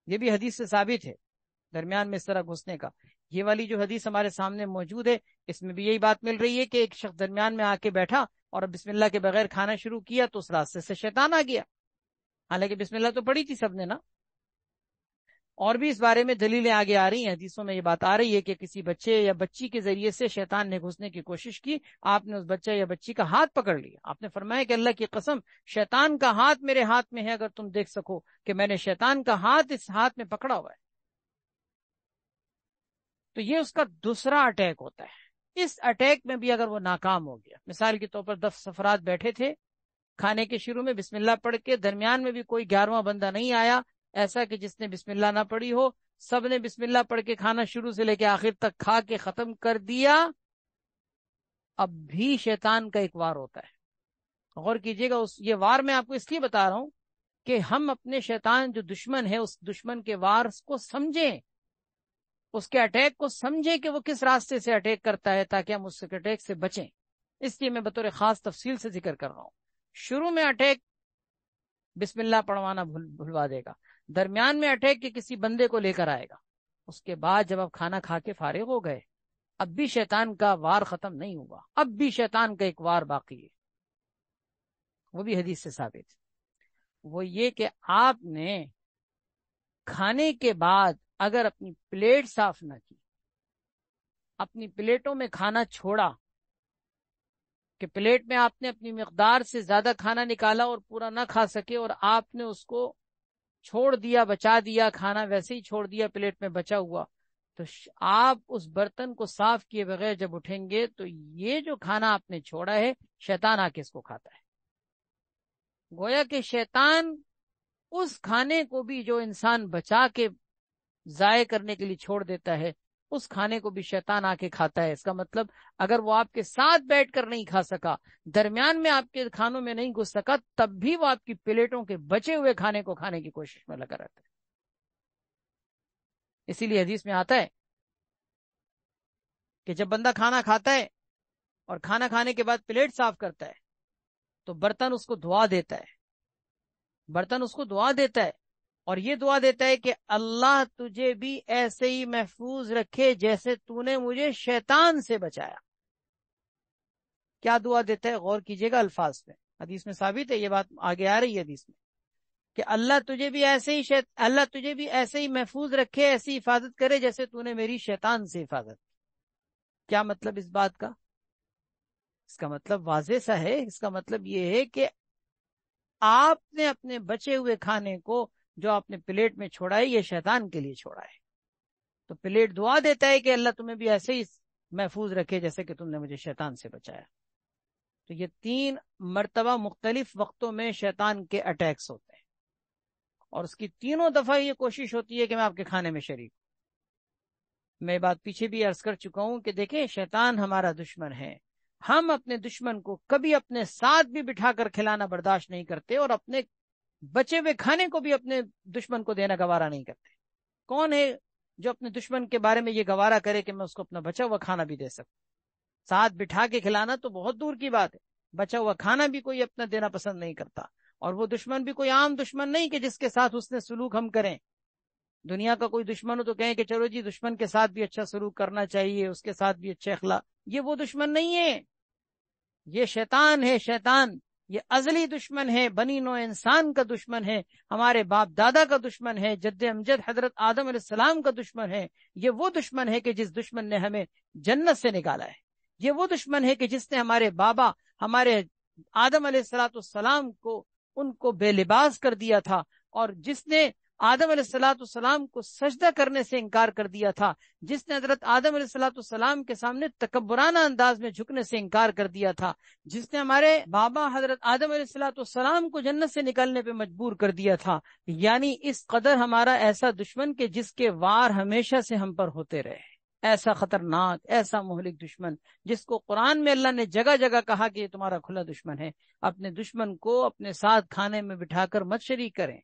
یہ بھی حدیث سے ثابت ہے درمیان میں اس طرح گھسنے کا. یہ والی جو حدیث ہمارے سامنے موجود ہے، اس میں بھی یہی بات مل رہی ہے کہ ایک شخص درمیان میں آ کے بیٹھا اور بسم اللہ کے بغیر کھانا شروع کیا تو اس راستے سے شیطان آ گیا. حالانکہ بسم اللہ تو پڑھی تھی سب نے نا. اور بھی اس بارے میں دلیلیں آگے آ رہی ہیں، حدیثوں میں یہ بات آ رہی ہے کہ کسی بچے یا بچی کے ذریعے سے شیطان نے گھسنے کی کوشش کی، آپ نے اس بچہ یا بچی کا ہاتھ پکڑ لیا، آپ نے فرمایا کہ اللہ کی قسم شیطان کا ہاتھ میرے ہاتھ میں ہے، اگر تم دیکھ سکو کہ میں نے شیطان کا ہاتھ اس ہاتھ میں پکڑا ہوا ہے. تو یہ اس کا دوسرا اٹیک ہوتا ہے. اس اٹیک میں بھی اگر وہ ناکام ہو گیا، مثال کے طور پر 10 افراد بیٹھے تھے کھانے کے شروع میں بسم اللہ پڑھ کے، درمیان میں بھی کوئی 11واں بندہ نہیں آیا، ایسا کہ جس نے بسم اللہ نہ پڑھی ہو، سب نے بسم اللہ پڑھ کے کھانا شروع سے لے کے آخر تک کھا کے ختم کر دیا، اب بھی شیطان کا ایک وار ہوتا ہے۔ غور کیجئے گا، یہ وار میں آپ کو اس لیے بتا رہا ہوں کہ ہم اپنے شیطان جو دشمن ہے اس دشمن کے وار کو سمجھیں، اس کے اٹیک کو سمجھیں کہ وہ کس راستے سے اٹیک کرتا ہے، تاکہ ہم اس کے اٹیک سے بچیں۔ اس لیے میں بطور خاص تفصیل سے ذکر کر رہا ہوں۔ شروع میں اٹیک بسم اللہ پڑھوانا بھلوا دے گا، درمیان میں اٹیک کے کسی بندے کو لے کر آئے گا، اس کے بعد جب آپ کھانا کھا کے فارغ ہو گئے، اب بھی شیطان کا وار ختم نہیں ہوا، اب بھی شیطان کا ایک وار باقی ہے، وہ بھی حدیث سے ثابت ہے۔ وہ یہ کہ آپ نے کھانے کے بعد اگر اپنی پلیٹ صاف نہ کی، اپنی پلیٹوں میں کھانا چھوڑا، کہ پلیٹ میں آپ نے اپنی مقدار سے زیادہ کھانا نکالا اور پورا نہ کھا سکے، اور آپ نے اس کو چھوڑ دیا، بچا دیا، کھانا ویسے ہی چھوڑ دیا پلیٹ میں بچا ہوا، تو آپ اس برتن کو صاف کیے بغیر جب اٹھیں گے تو یہ جو کھانا آپ نے چھوڑا ہے، شیطان آ کے اس کو کھاتا ہے۔ گویا کہ شیطان اس کھانے کو بھی جو انسان بچا کے ضائع کرنے کے لیے چھوڑ دیتا ہے، اس کھانے کو بھی شیطان آ کے کھاتا ہے۔ اس کا مطلب اگر وہ آپ کے ساتھ بیٹھ کر نہیں کھا سکا، درمیان میں آپ کے کھانوں میں نہیں گھس سکا، تب بھی وہ آپ کی پلیٹوں کے بچے ہوئے کھانے کو کھانے کی کوشش میں لگا رہتا ہے۔ اسی لیے حدیث میں آتا ہے کہ جب بندہ کھانا کھاتا ہے اور کھانا کھانے کے بعد پلیٹ صاف کرتا ہے تو برتن اس کو دعا دیتا ہے، برتن اس کو دعا دیتا ہے، اور یہ دعا دیتا ہے کہ اللہ تجھے بھی ایسے ہی محفوظ رکھے جیسے تو نے مجھے شیطان سے بچایا۔ کیا دعا دیتا ہے؟ غور کیجئے گا الفاظ میں، حدیث میں ثابت ہے، یہ بات آگے آ رہی ہے حدیث میں، کہ اللہ تجھے بھی ایسے ہی محفوظ رکھے، ایسی حفاظت کرے جیسے تو نے میری شیطان سے حفاظت کی۔ کیا مطلب اس بات کا؟ اس کا مطلب واضح سا ہے، اس کا مطلب یہ ہے کہ آپ نے اپنے بچے ہوئے کھانے کو جو آپ نے پلیٹ میں چھوڑا ہے، یہ شیطان کے لیے چھوڑا ہے، تو پلیٹ دعا دیتا ہے کہ اللہ تمہیں بھی ایسے ہی محفوظ رکھے جیسے کہ تم نے مجھے شیطان سے بچایا۔ تو یہ 3 مرتبہ مختلف وقتوں میں شیطان کے اٹیکس ہوتے ہیں، اور اس کی تینوں دفعہ یہ کوشش ہوتی ہے کہ میں آپ کے کھانے میں شریک ہوں۔ میں بات پیچھے بھی عرض کر چکا ہوں کہ دیکھیں، شیطان ہمارا دشمن ہے، ہم اپنے دشمن کو کبھی اپنے ساتھ بھی بٹھا کر کھلانا برداشت نہیں کرتے، اور اپنے بچے ہوئے کھانے کو بھی اپنے دشمن کو دینا گوارا نہیں کرتے۔ کون ہے جو اپنے دشمن کے بارے میں یہ گوارا کرے کہ میں اس کو اپنا بچا ہوا کھانا بھی دے سکوں؟ ساتھ بٹھا کے کھلانا تو بہت دور کی بات ہے، بچا ہوا کھانا بھی کوئی اپنا دینا پسند نہیں کرتا، اور وہ دشمن بھی کوئی عام دشمن نہیں کہ جس کے ساتھ اس نے سلوک ہم کریں۔ دنیا کا کوئی دشمن ہو تو کہیں کہ چلو جی دشمن کے ساتھ بھی اچھا سلوک کرنا چاہیے، اس کے ساتھ بھی اچھے اخلاق، یہ وہ دشمن نہیں ہے، یہ شیطان ہے۔ شیطان یہ ازلی دشمن ہے، بنی نوع انسان کا دشمن ہے، ہمارے باپ دادا کا دشمن ہے، جد امجد حضرت آدم علیہ السلام کا دشمن ہے۔ یہ وہ دشمن ہے کہ جس دشمن نے ہمیں جنت سے نکالا ہے، یہ وہ دشمن ہے کہ جس نے ہمارے بابا، ہمارے آدم علیہ السلام کو، ان کو بے لباس کر دیا تھا، اور جس نے آدم علیہ السلام کو سجدہ کرنے سے انکار کر دیا تھا، جس نے حضرت آدم علیہ السلام کے سامنے تکبرانہ انداز میں جھکنے سے انکار کر دیا تھا، جس نے ہمارے بابا حضرت آدم علیہ السلام کو جنت سے نکلنے پہ مجبور کر دیا تھا۔ یعنی اس قدر ہمارا ایسا دشمن کہ جس کے وار ہمیشہ سے ہم پر ہوتے رہے، ایسا خطرناک، ایسا مہلک دشمن، جس کو قرآن میں اللہ نے جگہ جگہ کہا کہ یہ تمہارا کھلا دشمن ہے۔ اپنے دشمن کو اپنے ساتھ کھانے میں بٹھا کر مت شریک کریں،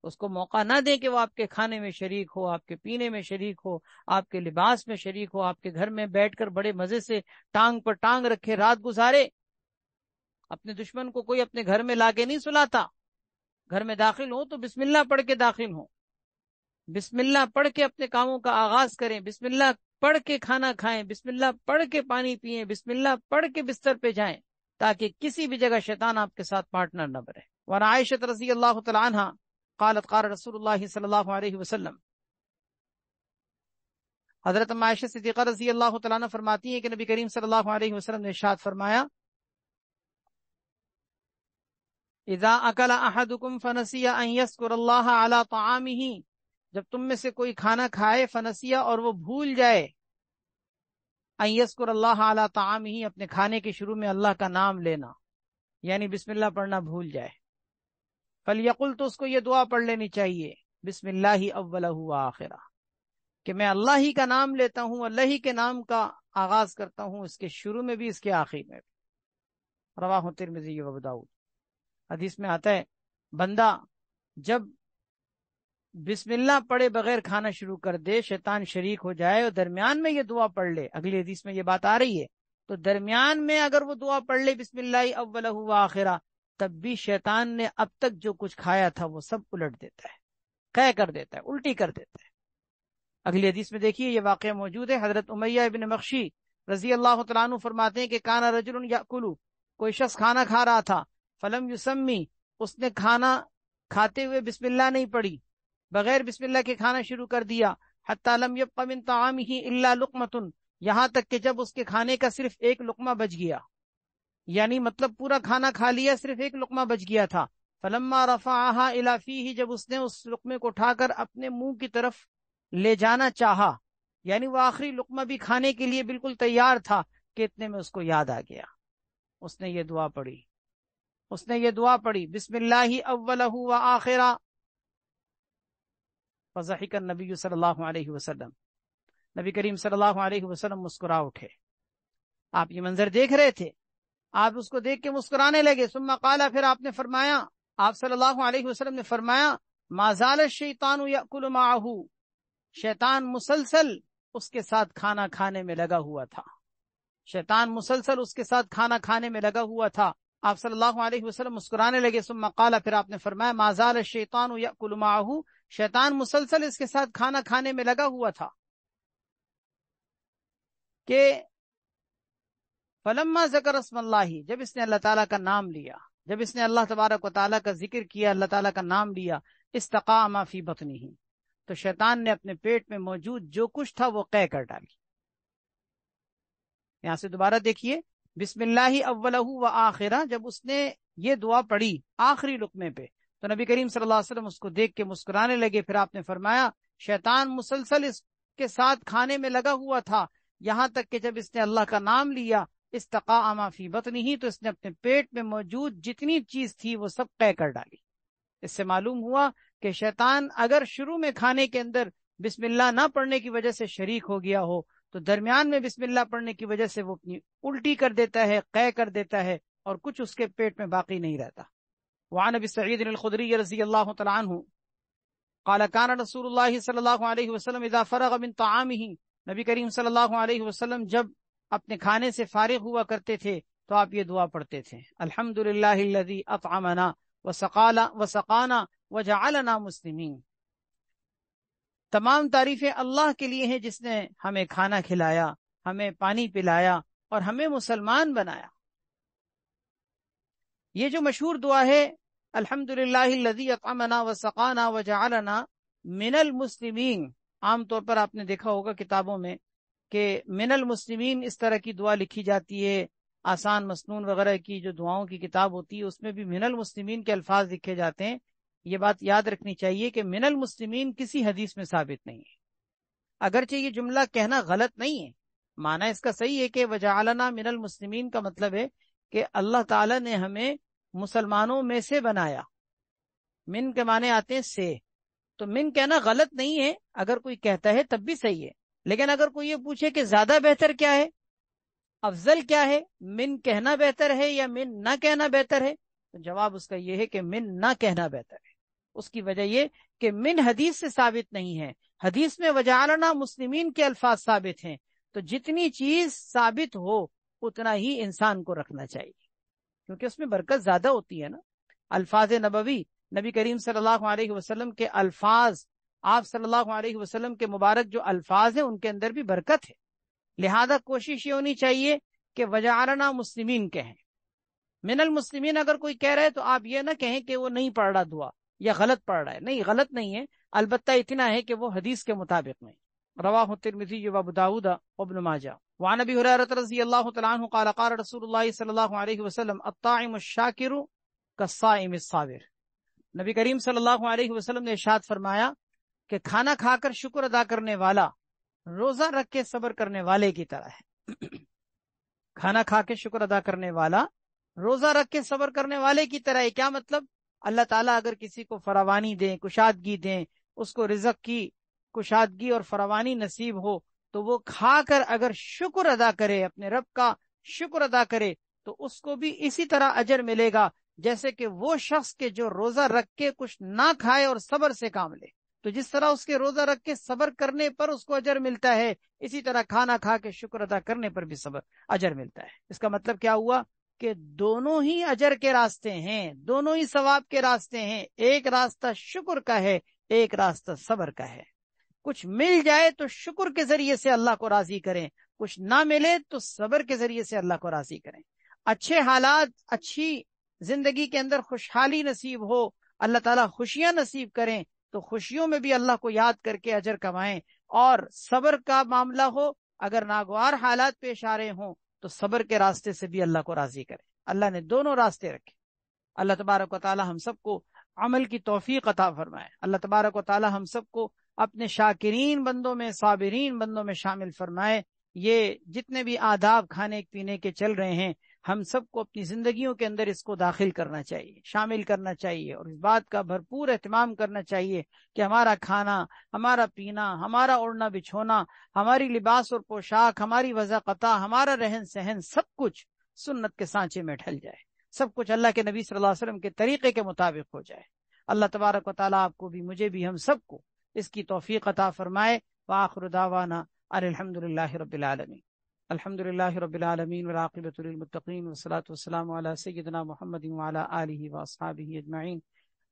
اس کو موقع نہ دیں کہ وہ آپ کے کھانے میں شریک ہو، آپ کے پینے میں شریک ہو، آپ کے لباس میں شریک ہو، آپ کے گھر میں بیٹھ کر بڑے مزے سے ٹانگ پر ٹانگ رکھے رات گزارے۔ اپنے دشمن کو کوئی اپنے گھر میں لا کے نہیں سلاتا، گھر میں داخل ہو تو بسم اللہ پڑھ کے داخل ہو، بسم اللہ پڑھ کے اپنے کاموں کا آغاز کریں، بسم اللہ پڑھ کے کھانا کھائیں، بسم اللہ پڑھ کے پانی پیئیں، بسم اللہ پڑھ کے بستر پہ جائیں، تاکہ کسی بھی جگہ شیطان آپ کے ساتھ پارٹنر نہ بنے۔ وعن عائشہ رضی اللہ تعالی عنہا قالت قال رسول اللہ صلی اللہ علیہ وسلم، حضرت عائشہ صدیقہ رضی اللہ تعالیٰ عنہ فرماتی ہیں کہ نبی کریم صلی اللہ علیہ وسلم نے ارشاد فرمایا، اذا اکل احدکم فنسی ان یذکر اللہ علی طعامہ، جب تم میں سے کوئی کھانا کھائے، فنسیا، اور وہ بھول جائے، ان یذکر اللہ علی طعامہ، اپنے کھانے کے شروع میں اللہ کا نام لینا، یعنی بسم اللہ پڑھنا بھول جائے، فلیقل، تو اس کو یہ دعا پڑھ لینی چاہیے، بسم اللہ اولہ و آخرہ، کہ میں اللہ ہی کا نام لیتا ہوں، اللہ ہی کے نام کا آغاز کرتا ہوں، اس کے شروع میں بھی اس کے آخر میں بھی۔ رواہ ترمذی و ابو داؤد۔ حدیث میں آتا ہے بندہ جب بسم اللہ پڑھے بغیر کھانا شروع کر دے، شیطان شریک ہو جائے اور درمیان میں یہ دعا پڑھ لے، اگلی حدیث میں یہ بات آ رہی ہے، تو درمیان میں اگر وہ دعا پڑھ لے بسم اللہ اولہ و آخرہ، تب بھی شیطان نے اب تک جو کچھ کھایا تھا وہ سب الٹ دیتا ہے، قے کر دیتا ہے، الٹی کر دیتا ہے۔ اگلی حدیث میں دیکھیے یہ واقعہ موجود ہے، حضرت امیہ ابن مخشی رضی اللہ تعالیٰ عنہ فرماتے ہیں کہ کانا رجل یأکل، کوئی شخص کھانا کھا رہا تھا، فلم یسمی، اس نے کھانا کھاتے ہوئے بسم اللہ نہیں پڑھی، بغیر بسم اللہ کے کھانا شروع کر دیا، حتی لم یبق من طعامہ الا لقمۃ، یہاں تک کہ جب اس کے کھانے کا صرف ایک لقمہ بچ گیا، یعنی مطلب پورا کھانا کھا لیا، صرف ایک لقمہ بچ گیا تھا، فلما رفعہا الی فیہ، جب اس نے اس لقمے کو اٹھا کر اپنے منہ کی طرف لے جانا چاہا، یعنی وہ آخری لقمہ بھی کھانے کے لیے بالکل تیار تھا کہ اتنے میں اس کو یاد آ گیا، اس نے یہ دعا پڑھی، بسم اللہ اولہ و آخرہ، فضحک النبی صلی اللہ علیہ وسلم، نبی کریم صلی اللہ علیہ وسلم مسکرا اٹھے۔ آپ یہ منظر دیکھ رہے تھے، آپ اس کو دیکھ کے مسکرانے لگے، ثم قال، پھر آپ نے فرمایا، آپ صلی اللہ علیہ وسلم نے فرمایا، ما زال الشیطان یأکل معہ، شیطان مسلسل اس کے ساتھ کھانا کھانے میں لگا ہوا تھا، شیطان مسلسل اس کے ساتھ کھانا کھانے میں لگا ہوا تھا۔ آپ صلی اللہ علیہ وسلم مسکرانے لگے، ثم قال، پھر آپ نے فرمایا، ما زال الشیطان یأکل معہ، شیطان مسلسل اس کے ساتھ کھانا کھانے میں لگا ہوا تھا کہ فلما ذکر اسم اللہ، جب اس نے اللہ تعالیٰ کا نام لیا، جب اس نے اللہ تبارک و تعالیٰ کا ذکر کیا، اللہ تعالیٰ کا نام لیا، استقاء ما فی بطنہ، تو شیطان نے اپنے پیٹ میں موجود جو کچھ تھا وہ قے کر ڈالی۔ یہاں سے دوبارہ دیکھیے، بسم اللہ اولہ و آخرہ، جب اس نے یہ دعا پڑھی آخری لقمے پہ، تو نبی کریم صلی اللہ علیہ وسلم اس کو دیکھ کے مسکرانے لگے، پھر آپ نے فرمایا، شیطان مسلسل اس کے ساتھ کھانے میں لگا ہوا تھا، یہاں تک کہ جب اس نے اللہ کا نام لیا، استقاء ما فی بطنہ، تو اس نے اپنے پیٹ میں موجود جتنی چیز تھی وہ سب قے کر ڈالی۔ اس سے معلوم ہوا کہ شیطان اگر شروع میں کھانے کے اندر بسم اللہ نہ پڑھنے کی وجہ سے شریک ہو گیا ہو، تو درمیان میں بسم اللہ پڑھنے کی وجہ سے وہ اپنی الٹی کر دیتا ہے، قے کر دیتا ہے، اور کچھ اس کے پیٹ میں باقی نہیں رہتا۔ وعن ابی سعید الخدری رضی اللہ تعالی عنہ قال کان رسول اللہ صلی اللہ علیہ وسلم اذا فرغ من طعامہ، نبی کریم صلی اللہ علیہ وسلم جب اپنے کھانے سے فارغ ہوا کرتے تھے تو آپ یہ دعا پڑھتے تھے، الحمدللہ الذی اطعمنا وسقانا وجعلنا مسلمین، تمام تعریفیں اللہ کے لیے ہیں جس نے ہمیں کھانا کھلایا، ہمیں پانی پلایا اور ہمیں مسلمان بنایا۔ یہ جو مشہور دعا ہے الحمدللہ الذی اطعمنا وسقانا وجعلنا من المسلمین، عام طور پر آپ نے دیکھا ہوگا کتابوں میں کہ من المسلمین اس طرح کی دعا لکھی جاتی ہے، آسان مسنون وغیرہ کی جو دعاؤں کی کتاب ہوتی ہے اس میں بھی من المسلمین کے الفاظ لکھے جاتے ہیں۔ یہ بات یاد رکھنی چاہیے کہ من المسلمین کسی حدیث میں ثابت نہیں ہے، اگرچہ یہ جملہ کہنا غلط نہیں ہے، معنی اس کا صحیح ہے کہ وجعلنا من المسلمین کا مطلب ہے کہ اللہ تعالی نے ہمیں مسلمانوں میں سے بنایا، من کے معنی آتے ہیں سے، تو من کہنا غلط نہیں ہے، اگر کوئی کہتا ہے تب بھی صحیح ہے، لیکن اگر کوئی یہ پوچھے کہ زیادہ بہتر کیا ہے، افضل کیا ہے، من کہنا بہتر ہے یا من نہ کہنا بہتر ہے، تو جواب اس کا یہ ہے کہ من نہ کہنا بہتر ہے۔ اس کی وجہ یہ کہ من حدیث سے ثابت نہیں ہے، حدیث میں وجعلنا مسلمین کے الفاظ ثابت ہیں، تو جتنی چیز ثابت ہو اتنا ہی انسان کو رکھنا چاہیے، کیونکہ اس میں برکت زیادہ ہوتی ہے نا۔ الفاظ نبوی، نبی کریم صلی اللہ علیہ وسلم کے الفاظ، آپ صلی اللہ علیہ وسلم کے مبارک جو الفاظ ہیں ان کے اندر بھی برکت ہے، لہذا کوشش یہ ہونی چاہیے کہ وجعلنا مسلمین کہیں۔ من المسلمین اگر کوئی کہہ رہا ہے تو آپ یہ نہ کہیں کہ وہ نہیں پڑھ رہا دعا یا غلط پڑھ رہا ہے، نہیں، غلط نہیں ہے، البتہ اتنا ہے کہ وہ حدیث کے مطابق نہیں۔ رواہ الترمذی و ابو داؤد و ابن ماجہ۔ وعن ابی ہریرہ رضی اللہ تعالی عنہ قال قال رسول اللہ صلی اللہ علیہ وسلم الطاعم الشاکر کالصائم الصابر، نبی کریم صلی اللہ علیہ وسلم نے ارشاد فرمایا کہ کھانا کھا کر شکر ادا کرنے والا روزہ رکھ کے صبر کرنے والے کی طرح ہے۔ کھانا کھا کے شکر ادا کرنے والا روزہ رکھ کے صبر کرنے والے کی طرح ہے۔ کیا مطلب؟ اللہ تعالیٰ اگر کسی کو فراوانی دیں، کشادگی دیں، اس کو رزق کی کشادگی اور فراوانی نصیب ہو تو وہ کھا کر اگر شکر ادا کرے، اپنے رب کا شکر ادا کرے، تو اس کو بھی اسی طرح اجر ملے گا جیسے کہ وہ شخص کے جو روزہ رکھ کے کچھ نہ کھائے اور صبر سے کام لے۔ تو جس طرح اس کے روزہ رکھ کے صبر کرنے پر اس کو اجر ملتا ہے، اسی طرح کھانا کھا کے شکر ادا کرنے پر بھی اجر ملتا ہے۔ اس کا مطلب کیا ہوا کہ دونوں ہی اجر کے راستے ہیں، دونوں ہی ثواب کے راستے ہیں۔ ایک راستہ شکر کا ہے، ایک راستہ صبر کا ہے۔ کچھ مل جائے تو شکر کے ذریعے سے اللہ کو راضی کریں، کچھ نہ ملے تو صبر کے ذریعے سے اللہ کو راضی کریں۔ اچھے حالات، اچھی زندگی کے اندر خوشحالی نصیب ہو، اللہ تعالیٰ خوشیاں نصیب کریں تو خوشیوں میں بھی اللہ کو یاد کر کے اجر کمائیں، اور صبر کا معاملہ ہو، اگر ناگوار حالات پیش آ رہے ہوں تو صبر کے راستے سے بھی اللہ کو راضی کریں۔ اللہ نے دونوں راستے رکھے۔ اللہ تبارک و تعالی ہم سب کو عمل کی توفیق عطا فرمائے۔ اللہ تبارک و تعالی ہم سب کو اپنے شاکرین بندوں میں، صابرین بندوں میں شامل فرمائے۔ یہ جتنے بھی آداب کھانے پینے کے چل رہے ہیں، ہم سب کو اپنی زندگیوں کے اندر اس کو داخل کرنا چاہیے، شامل کرنا چاہیے، اور اس بات کا بھرپور اہتمام کرنا چاہیے کہ ہمارا کھانا، ہمارا پینا، ہمارا اوڑھنا بچھونا، ہماری لباس اور پوشاک، ہماری وضاقتہ، ہمارا رہن سہن، سب کچھ سنت کے سانچے میں ڈھل جائے، سب کچھ اللہ کے نبی صلی اللہ علیہ وسلم کے طریقے کے مطابق ہو جائے۔ اللہ تبارک و تعالیٰ آپ کو بھی، مجھے بھی، ہم سب کو اس کی توفیق عطا فرمائے۔ وآخر دعوانا ان الحمد للہ رب العالمین۔ الحمد للہ رب العالمین والعاقبۃ للمتقین والصلاۃ والسلام علی سیدنا محمد وعلی آلہ واصحابہ اجمعین۔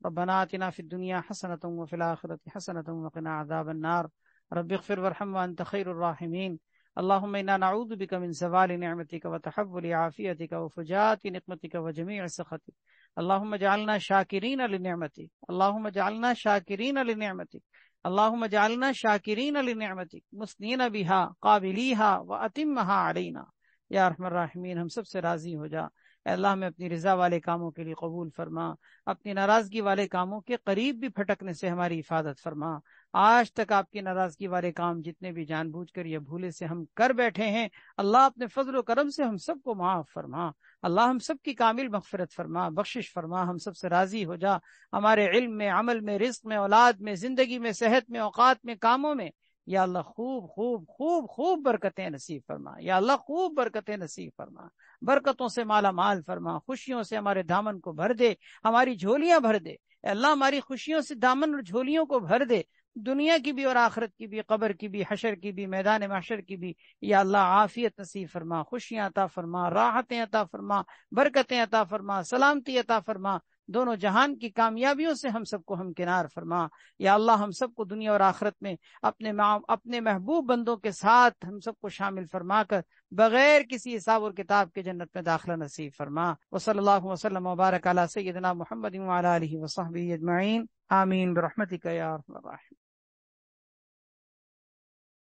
ربنا آتنا فی الدنیا حسنۃ وفی الآخرۃ حسنۃ وقنا عذاب النار۔ رب اغفر وارحم وانت خیر الراحمین۔ اللهم انا نعوذ بك من زوال نعمتك وتحول عافيتك وفجاءة نقمتك وجميع سخطك۔ اللهم اجعلنا شاكرين لنعمتك، اللهم اجعلنا شاكرين لنعمتك، اللهم اجعلنا شاكرين لنعمتك مثنين بها قابليها واتمها علينا۔ یا ارحم الراحمین، ہم سب سے راضی ہو جا۔ اے اللہ ہمیں اپنی رضا والے کاموں کے لیے قبول فرما، اپنی ناراضگی والے کاموں کے قریب بھی پھٹکنے سے ہماری حفاظت فرما۔ آج تک آپ کی ناراضگی والے کام جتنے بھی جان بوجھ کر یا بھولے سے ہم کر بیٹھے ہیں، اللہ اپنے فضل و کرم سے ہم سب کو معاف فرما۔ اللہ ہم سب کی کامل مغفرت فرما، بخشش فرما، ہم سب سے راضی ہو جا۔ ہمارے علم میں، عمل میں، رزق میں، اولاد میں، زندگی میں، صحت میں، اوقات میں، کاموں میں یا اللہ خوب خوب خوب خوب برکتیں نصیب فرما۔ یا اللہ خوب برکتیں نصیب فرما، برکتوں سے مالا مال فرما، خوشیوں سے ہمارے دامن کو بھر دے، ہماری جھولیاں بھر دے۔ اے اللہ ہماری خوشیوں سے دامن اور جھولیوں کو بھر دے، دنیا کی بھی اور آخرت کی بھی، قبر کی بھی، حشر کی بھی، میدان محشر کی بھی۔ یا اللہ عافیت نصیب فرما، خوشیاں عطا فرما، راحتیں عطا فرما، برکتیں عطا فرما، سلامتی عطا فرما، دونوں جہان کی کامیابیوں سے ہم سب کو ہمکنار فرما۔ یا اللہ ہم سب کو دنیا اور آخرت میں اپنے محبوب بندوں کے ساتھ ہم سب کو شامل فرما کر بغیر کسی حساب اور کتاب کے جنت میں داخلہ نصیب فرما۔ وصلی اللہ وسلم وبارک علی سیدنا محمد وعلی آلہ وصحبہ اجمعین، آمین برحمتک یا ارحم الراحمین۔